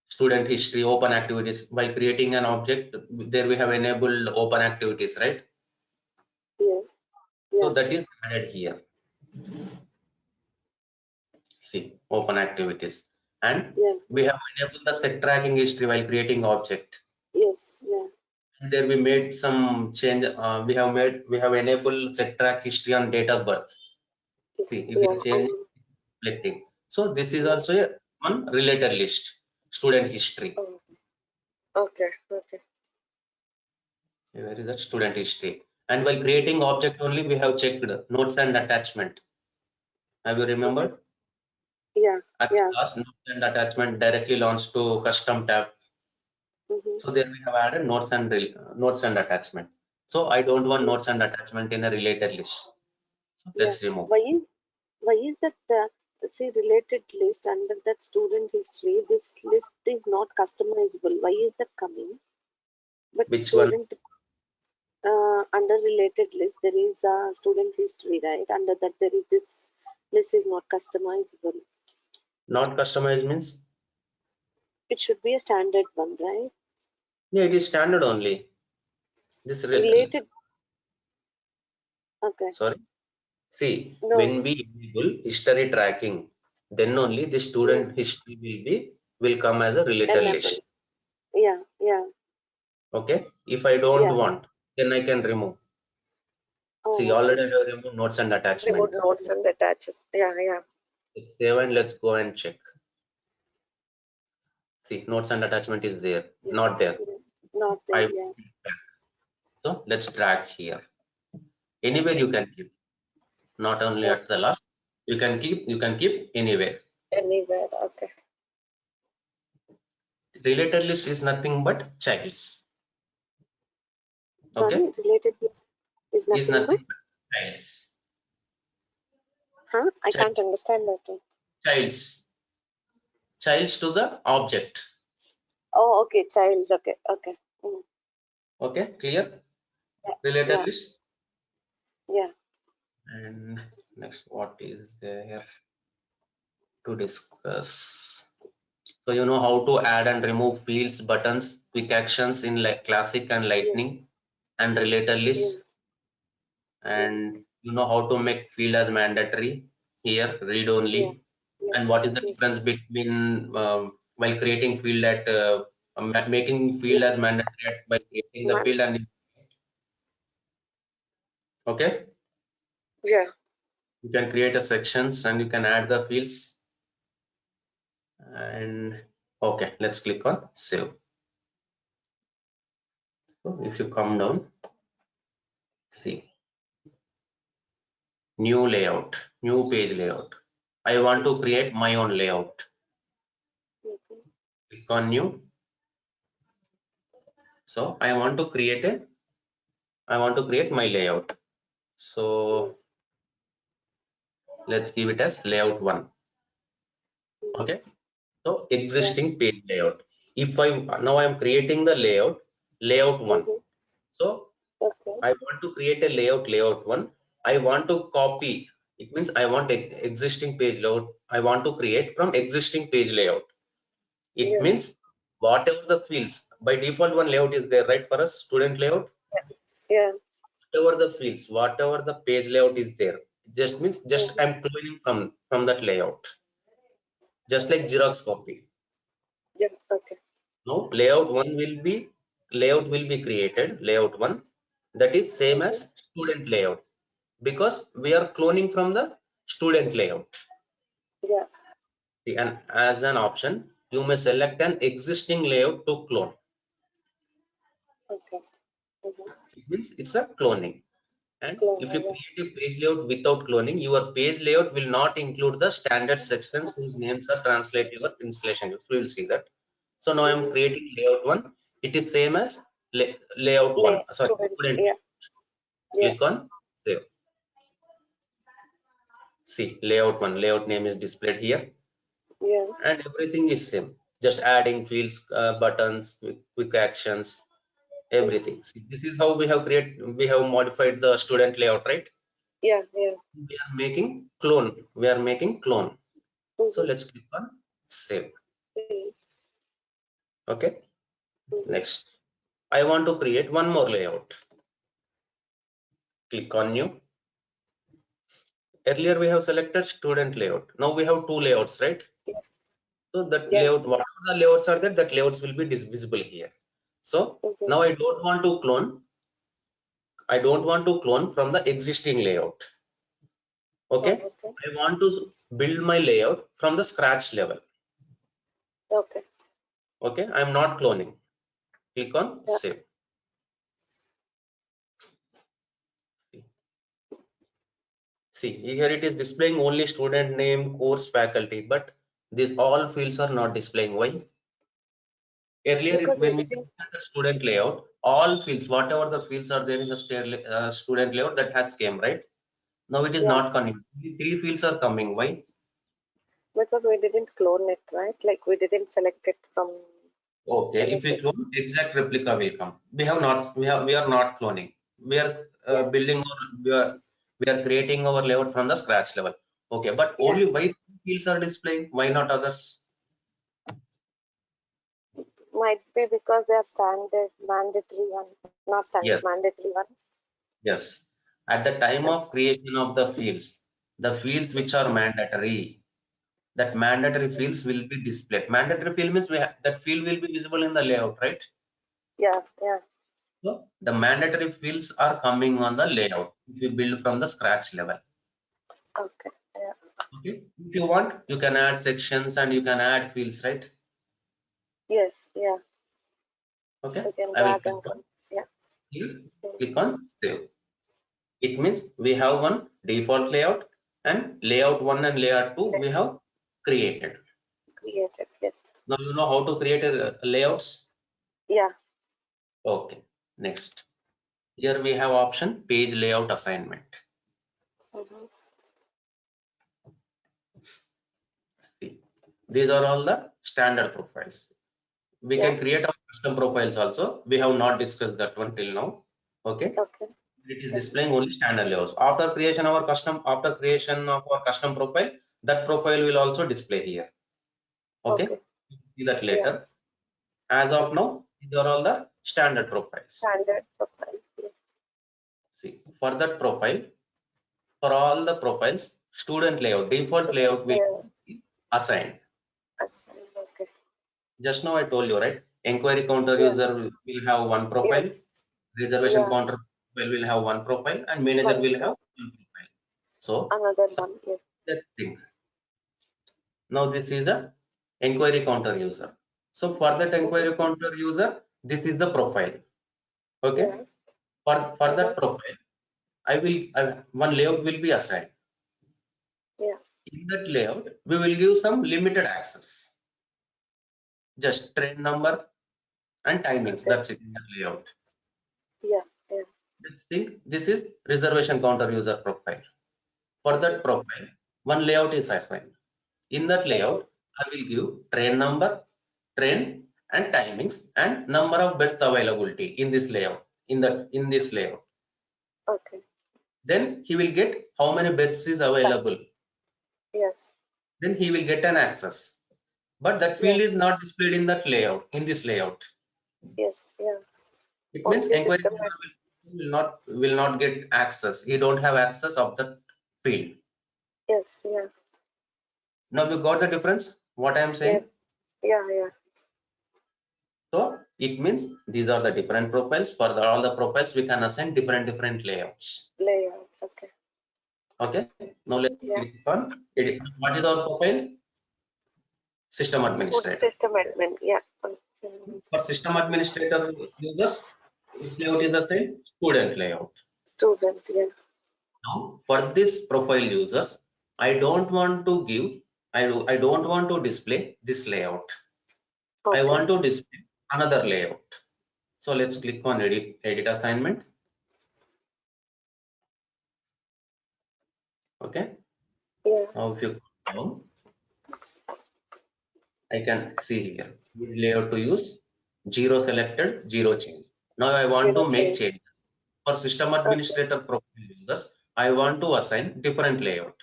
Student history, open activities. While creating an object, there we have enabled open activities, right?
Yeah.
So that is added here. See, open activities. And we have enabled the set tracking history while creating object.
Yes. Yeah.
And there we made some change. We have enabled set track history on date of birth.
Yes.
See, if we change reflecting. So this is also one related list, student history.
Oh. Okay. Okay.
Where is that student history? And while creating object only, we have checked notes and attachment. Have you remembered?
Yeah.
At last, notes and attachment directly launched to custom tab. So there we have added notes and attachment. So I don't want notes and attachment in a related list. So let's remove.
Why is that say related list under that student history, this list is not customizable? Why is that coming? But
Which one?
student under related list there is a student history, right? Under that there is this list is not customizable.
Not customized means?
It should be a standard one, right?
Yeah, it is standard only. This
Related. Okay.
Sorry. See,
No.
when we enable history tracking, then only the student history will come as a related list.
Yeah, yeah.
Okay. If I don't
Yeah.
want, then I can remove.
Oh,
See, already I have removed notes and attachment.
removed notes and attaches. Yeah, yeah.
Let's save and let's go and check. See, notes and attachment is there, not there.
Not there, yeah.
So let's drag here. Anywhere you can keep, not only at the last. You can keep anywhere.
Anywhere, okay.
Related list is nothing but childs.
Sorry,
Okay.
related list is nothing but
childs.
Huh? I can't understand that.
Childs to the object.
Oh, okay, childs. Okay, okay.
Okay, clear?
Yeah.
Related list.
Yeah.
And next, what is there to discuss? So you know how to add and remove fields, buttons, quick actions in like Classic and Lightning and related lists. And you know how to make field as mandatory here, read only. And what is the difference between while creating field at making field as mandatory by creating the field and okay.
Yeah.
You can create a sections and you can add the fields. And okay, let's click on save. So if you come down, see new layout, new page layout. I want to create my own layout. Click on new. So I want to create my layout. So let's give it as layout 1. Okay. So existing page layout. If I am creating the layout 1. So I want to create a layout 1. I want to copy. It means I want existing page layout. I want to create from existing page layout. It means whatever the fields, by default one layout is there, right, for us, student layout.
Yeah.
Whatever the fields, whatever the page layout is there, just means just I'm cloning from that layout, just like Xerox copy.
Yeah. Okay.
Now layout 1 will be created, layout 1, that is same as student layout, because we are cloning from the student layout.
Yeah.
And as an option, you may select an existing layout to clone.
Okay.
It means it's a cloning. And if you create a page layout without cloning, your page layout will not include the standard sections whose names are translated your installation. So we will see that. So now I'm creating layout 1. It is same as layout 1. Sorry, student.
Yeah.
Click on save. See, layout 1. Layout name is displayed here.
Yeah.
And everything is same. Just adding fields, buttons, quick actions, everything. See, this is how we have modified the student layout, right?
Yeah, yeah.
We are making clone. So let's click on save. Okay. Next, I want to create one more layout. Click on new. Earlier we have selected student layout. Now we have 2 layouts, right? So that layout, whatever the layouts are there, that layouts will be visible here. So now I don't want to clone. I don't want to clone from the existing layout. Okay. I want to build my layout from the scratch level.
Okay.
Okay. I'm not cloning. Click on save. See, here it is displaying only student name, course, faculty, but these all fields are not displaying. Why? Earlier, when we created the student layout, all fields, whatever the fields are there in the student layout, that has came, right? Now it is
Yeah.
not coming. The 3 fields are coming. Why?
Because we didn't clone it, right? Like we didn't select it from.
Okay, if we clone, exact replica will come. We are not cloning. We are
Yeah.
building, or we are creating our layout from the scratch level. Okay, but
Yeah.
only why fields are displaying? Why not others?
Might be because they are standard, mandatory one, not standard,
Yes,
mandatory one.
yes. At the time of creation of the fields which are mandatory, that mandatory fields will be displayed. Mandatory field means that field will be visible in the layout, right?
Yeah, yeah.
So the mandatory fields are coming on the layout if you build from the scratch level.
Okay. Yeah.
Okay. If you want, you can add sections and you can add fields, right?
Yes. Yeah.
Okay.
We can
I will
drag
click
and
on
drop. Yeah.
here. Click on save. It means we have one default layout, and layout 1 and layout 2 we have created.
Created. Yes.
Now you know how to create layouts.
Yeah.
Okay. Next. Here we have option page layout assignment.
Mm-hmm.
See, these are all the standard profiles. We
Yeah.
can create our custom profiles also. We have not discussed that one till now. Okay.
Okay.
It is displaying only standard layouts. After creation of our custom profile, that profile will also display here. Okay.
Okay.
See that
Yeah.
later. As of now, these are all the standard profiles.
Standard profile. Yes.
See, for that profile, for all the profiles, student layout, default layout will
Yeah.
be assigned.
Assigned. Okay.
Just now I told you, right? Inquiry counter
Yeah.
user will have one profile,
Yes.
reservation
Yeah.
counter will have one profile, and manager
One.
will
Yeah.
have one profile. So
Another one. Yes.
let's think. Now this is the inquiry counter user. So for that inquiry counter user, this is the profile. Okay.
Yeah.
For that profile, one layout will be assigned.
Yeah.
In that layout, we will give some limited access. Just train number and timings.
Okay.
That's it in that layout.
Yeah. Yeah.
Let's think this is reservation counter user profile. For that profile, one layout is assigned. In that layout, I will give train number, train and timings and number of beds availability in this layout. In this layout,
Okay.
then he will get how many beds is available.
Yes.
Then he will get an access. But that field is not displayed in that layout. In this layout,
Yes. Yeah.
it means
Only
inquiry
system.
will not get access. He don't have access of the field.
Yes. Yeah.
Now you got the difference. What I am saying.
Yeah. Yeah.
So it means these are the different profiles. For all the profiles, we can assign different layouts.
Layouts. Okay.
Okay. Now let's click on edit. What is our profile? System administrator.
System admin. Yeah.
For system administrator users, which layout is assigned? Student layout.
Student. Yeah.
Now for this profile users, I don't want to give. I don't want to display this layout.
Okay.
I want to display another layout. So let's click on edit assignment. Okay.
Yeah.
Now if you go down, I can see here layout to use 0 selected, 0 change. Now I want to make change. For system administrator profile users, I want to assign different layout.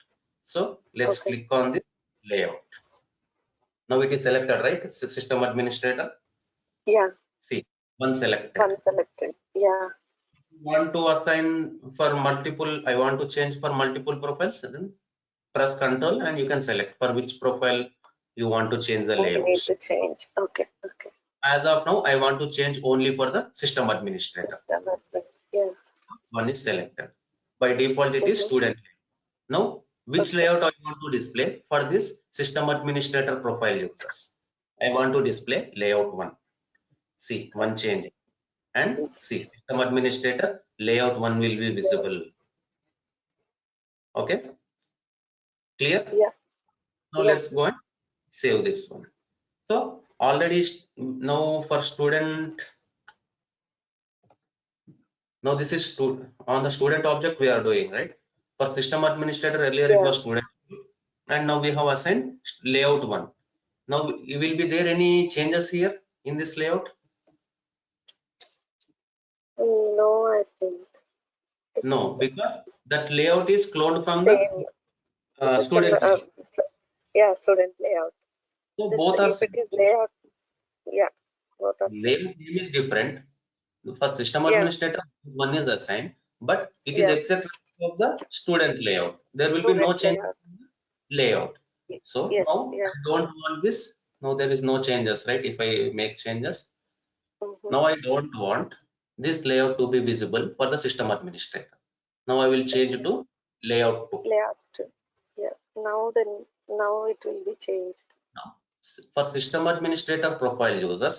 So let's click on this layout. Now it is selected, right? System administrator.
Yeah.
See, one selected.
One selected. Yeah.
Want to assign for multiple, I want to change for multiple profiles, then press control and you can select for which profile you want to change the
We need
layouts.
to change. Okay. Okay.
As of now, I want to change only for the system administrator.
System admin. Yeah.
One is selected. By default, it is student. Now, which layout I want to display for this system administrator profile users? I want to display layout 1. See, one change. And see, system administrator layout 1 will be visible. Okay. Clear?
Yeah.
Now let's go and save this one. So already now for student Now this is on the student object we are doing, right? For system administrator earlier it was student, and now we have assigned layout one. Now will be there any changes here in this layout?
No, I think.
No, because that layout is cloned from the
Same system,
student layout.
yeah, student layout.
So both are
If it is layout, yeah, both are same.
layout name is different. For system
Yeah.
administrator, one is assigned, but it is
Yeah.
except of the student layout. There will be no
Student
change
layout.
in the layout. So
Yes,
now
yeah.
I don't want this. Now there is no changes, right? If I make changes,
Mhm.
now I don't want this layout to be visible for the system administrator. Now I will change to layout 2.
Layout two. Yeah. Now it will be changed.
Now for system administrator profile users,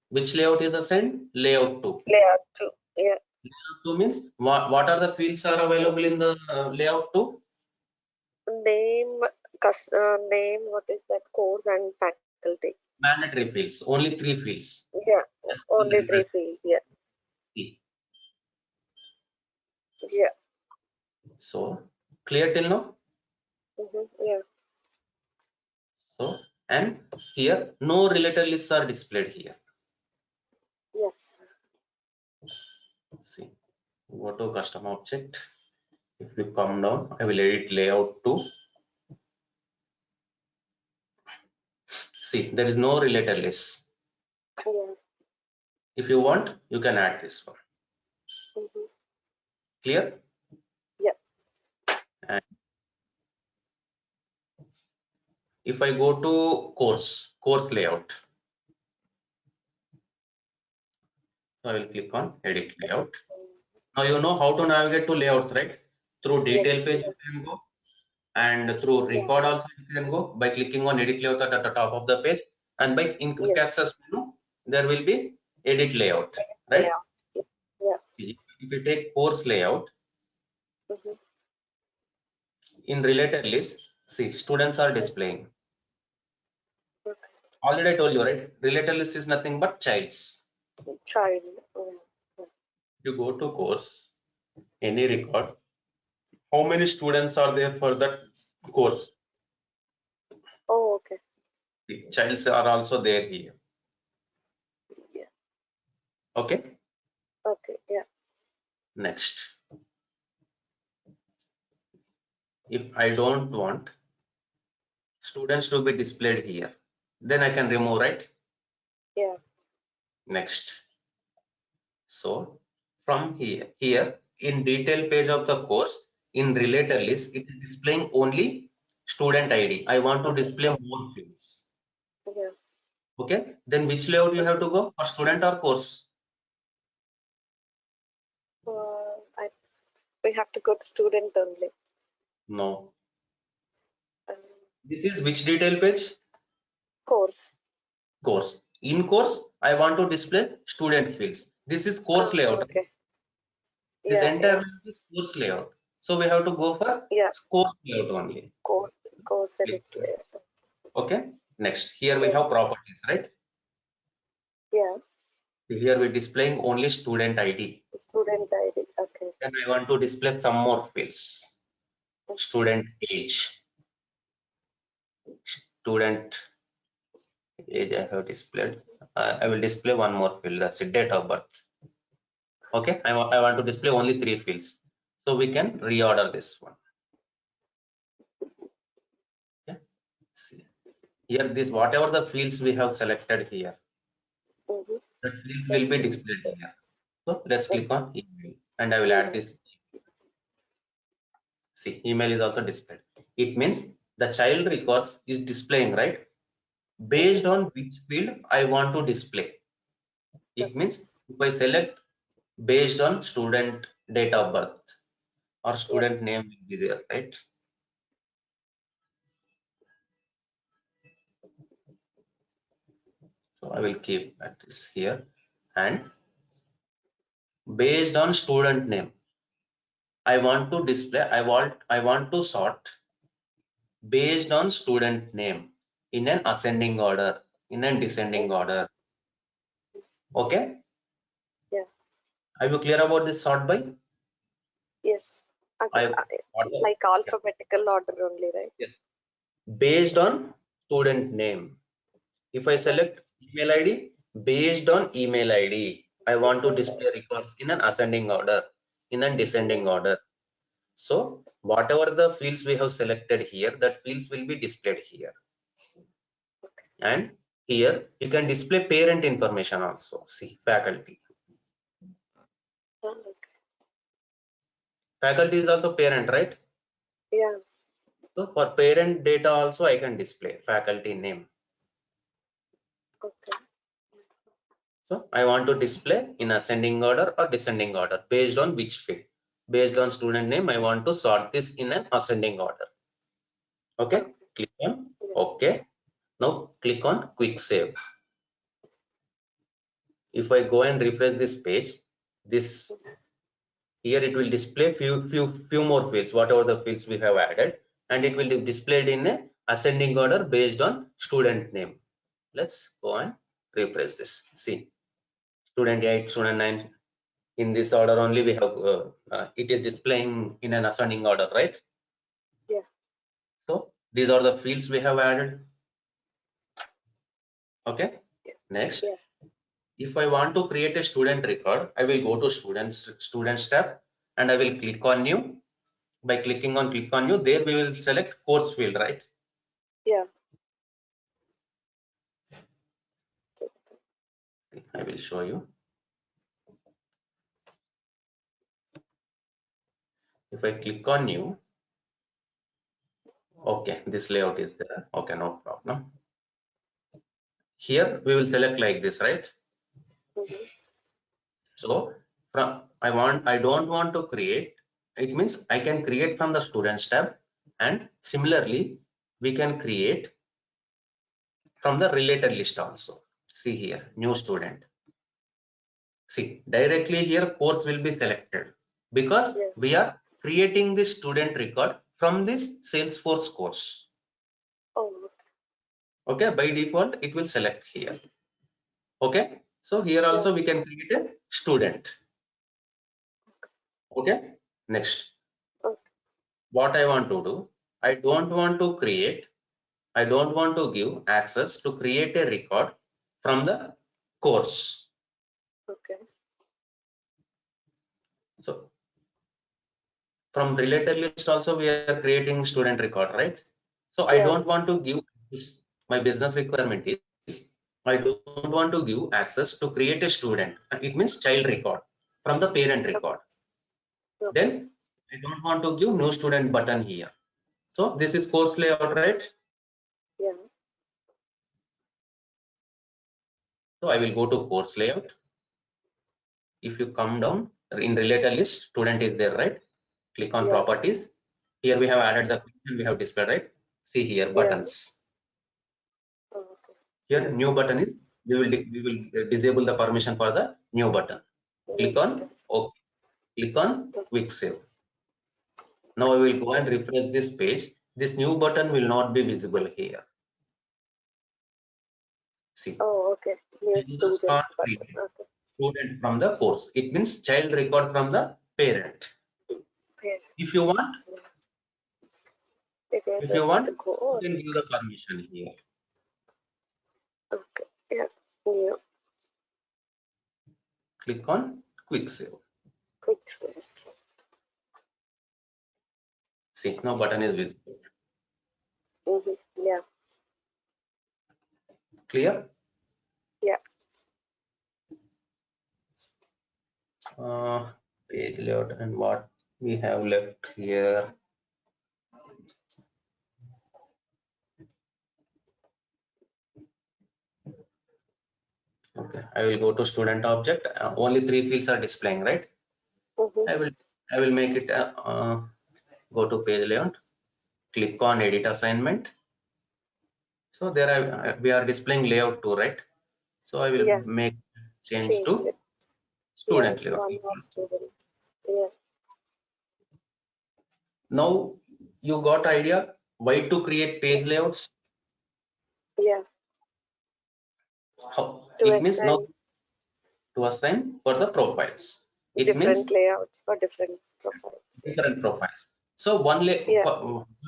which layout is assigned? Layout 2.
Layout two. Yeah.
Layout 2 means what are the fields are available in the layout 2?
Name, name. What is that? Course and faculty.
Mandatory fields, only 3 fields.
Yeah.
As per
Only
the
3 fields. Yeah.
key.
Yeah.
So clear till now?
Yeah.
So, and here no related lists are displayed here.
Yes.
See, go to custom object. If you come down, I will edit layout 2. See, there is no related list.
Yeah.
If you want, you can add this one. Clear?
Yeah.
And if I go to course layout, I will click on edit layout. Now you know how to navigate to layouts, right? Through detail
Yes.
page you can go, and through record also you can go by clicking on edit layout at the top of the page, and by in quick access menu there will be edit layout, right?
Yeah.
If you take course layout, in related list, see students are displaying. Already I told you, right? Related list is nothing but childs.
Child.
You go to course, any record, how many students are there for that course?
Oh, okay.
The childs are also there here.
Yeah.
Okay.
Okay. Yeah.
Next, if I don't want students to be displayed here, then I can remove, right?
Yeah.
Next. So from here in detail page of the course, in related list, it is displaying only student ID. I want to display more fields.
Yeah.
Okay, then which layout you have to go for student or course?
We have to go to student only.
No. This is which detail page?
Course.
Course. In course, I want to display student fields. This is course layout.
Okay.
This entire is course layout. So we have to go for course layout only.
Course edit layout.
Okay. Next, here we have properties, right?
Yeah.
Here we're displaying only student ID.
Student ID. Okay.
Then I want to display some more fields. Student age. Student age I have displayed. I will display one more field. That's it. Date of birth. Okay. I want to display only 3 fields. So we can reorder this one. Okay. See. Here, this whatever the fields we have selected here, the fields will be displayed here. So let's click on email, and I will add this. See, email is also displayed. It means the child records is displaying, right? Based on which field I want to display. It means if I select based on student date of birth or student name will be there, right? So I will keep that is here, and based on student name, I want to display. I want to sort based on student name in an ascending order, in a descending order. Okay.
Yeah.
Are you clear about this sort by?
Yes. Again,
Order.
like alphabetical order only, right?
Yes. Based on student name. If I select email ID, based on email ID, I want to display records in an ascending order, in a descending order. So whatever the fields we have selected here, that fields will be displayed here. And here you can display parent information also. See, faculty. Faculty is also parent, right?
Yeah.
So for parent data also I can display faculty name.
Okay.
So I want to display in ascending order or descending order based on which field. Based on student name, I want to sort this in an ascending order. Okay, click on OK. Now click on quick save. If I go and refresh this page, this here it will display few more fields, whatever the fields we have added, and it will be displayed in a ascending order based on student name. Let's go and refresh this. See, student 8, student 9. In this order only we have it is displaying in an ascending order, right?
Yeah.
So these are the fields we have added. Okay.
Yes.
Next,
Yeah.
if I want to create a student record, I will go to students tab and I will click on new. By clicking on click on new, there we will select course field, right?
Yeah.
I will show you. If I click on new, okay, this layout is there. Okay, no problem. Here we will select like this, right? So from I don't want to create. It means I can create from the students tab, and similarly we can create from the related list also. See here, new student. See, directly here course will be selected because we are creating the student record from this Salesforce course.
Oh.
Okay, by default it will select here. Okay, so here also we can create a student. Okay, next. What I want to do, I don't want to give access to create a record from the course.
Okay.
So from related list also we are creating student record, right? So I don't want to give this. My business requirement is I don't want to give access to create a student. It means child record from the parent record. Then I don't want to give new student button here. So this is course layout, right?
Yeah.
So I will go to course layout. If you come down in related list, student is there, right? Click on properties. Here we have added the question we have displayed, right? See here buttons. Here new button is we will disable the permission for the new button. Click on OK. Click on quick save. Now I will go and refresh this page. This new button will not be visible here. See.
Oh, okay. New student button. Okay.
Student from the course. It means child record from the parent. If you want, you can give the permission here.
Okay. Yeah.
Click on quick save.
Quick save.
See, no button is visible.
Yeah.
Clear?
Yeah.
Page layout and what we have left here. Okay, I will go to student object. Only 3 fields are displaying, right? I will make it go to page layout. Click on edit assignment. So there we are displaying layout 2, right? So I will make change to student layout.
Yeah.
Now you got idea why to create page layouts?
Yeah.
How, it means now to assign for the profiles. It means
different layouts for different profiles.
different profiles. So one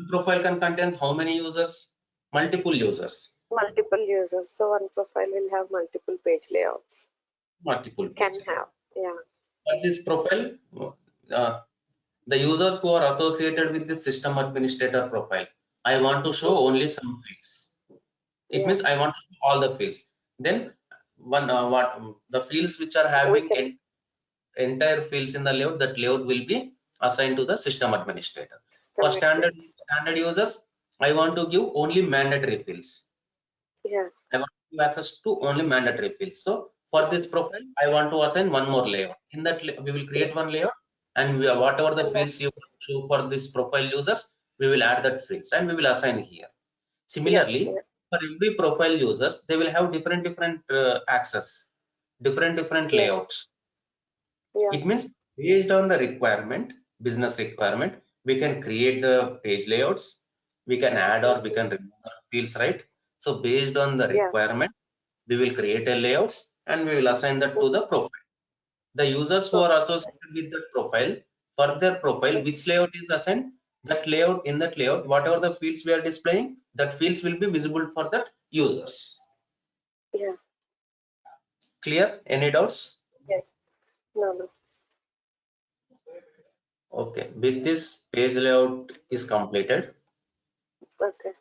profile can contain how many users? Multiple users.
Multiple users. So one profile will have multiple page layouts.
Multiple
Can
page
have, yeah.
For this profile, the users who are associated with this system administrator profile, I want to show only some fields. It means I want to show all the fields. Then the fields which are having entire fields in the layout, that layout will be assigned to the system administrator. For standard users, I want to give only mandatory fields.
Yeah.
I want to give access to only mandatory fields. So for this profile, I want to assign one more layout. In that, we will create one layout, and whatever the fields you show for this profile users, we will add that fields and we will assign here. Similarly, for every profile users, they will have different access, different layouts. It means based on the requirement, business requirement, we can create the page layouts, we can add or we can remove fields, right? So based on the requirement, we will create a layouts and we will assign that to the profile. The users who are associated with that profile, for their profile, which layout is assigned, that layout, in that layout, whatever the fields we are displaying, that fields will be visible for that users.
Yeah.
Clear? Any doubts?
Yes. No.
Okay, with this page layout is completed.
Okay.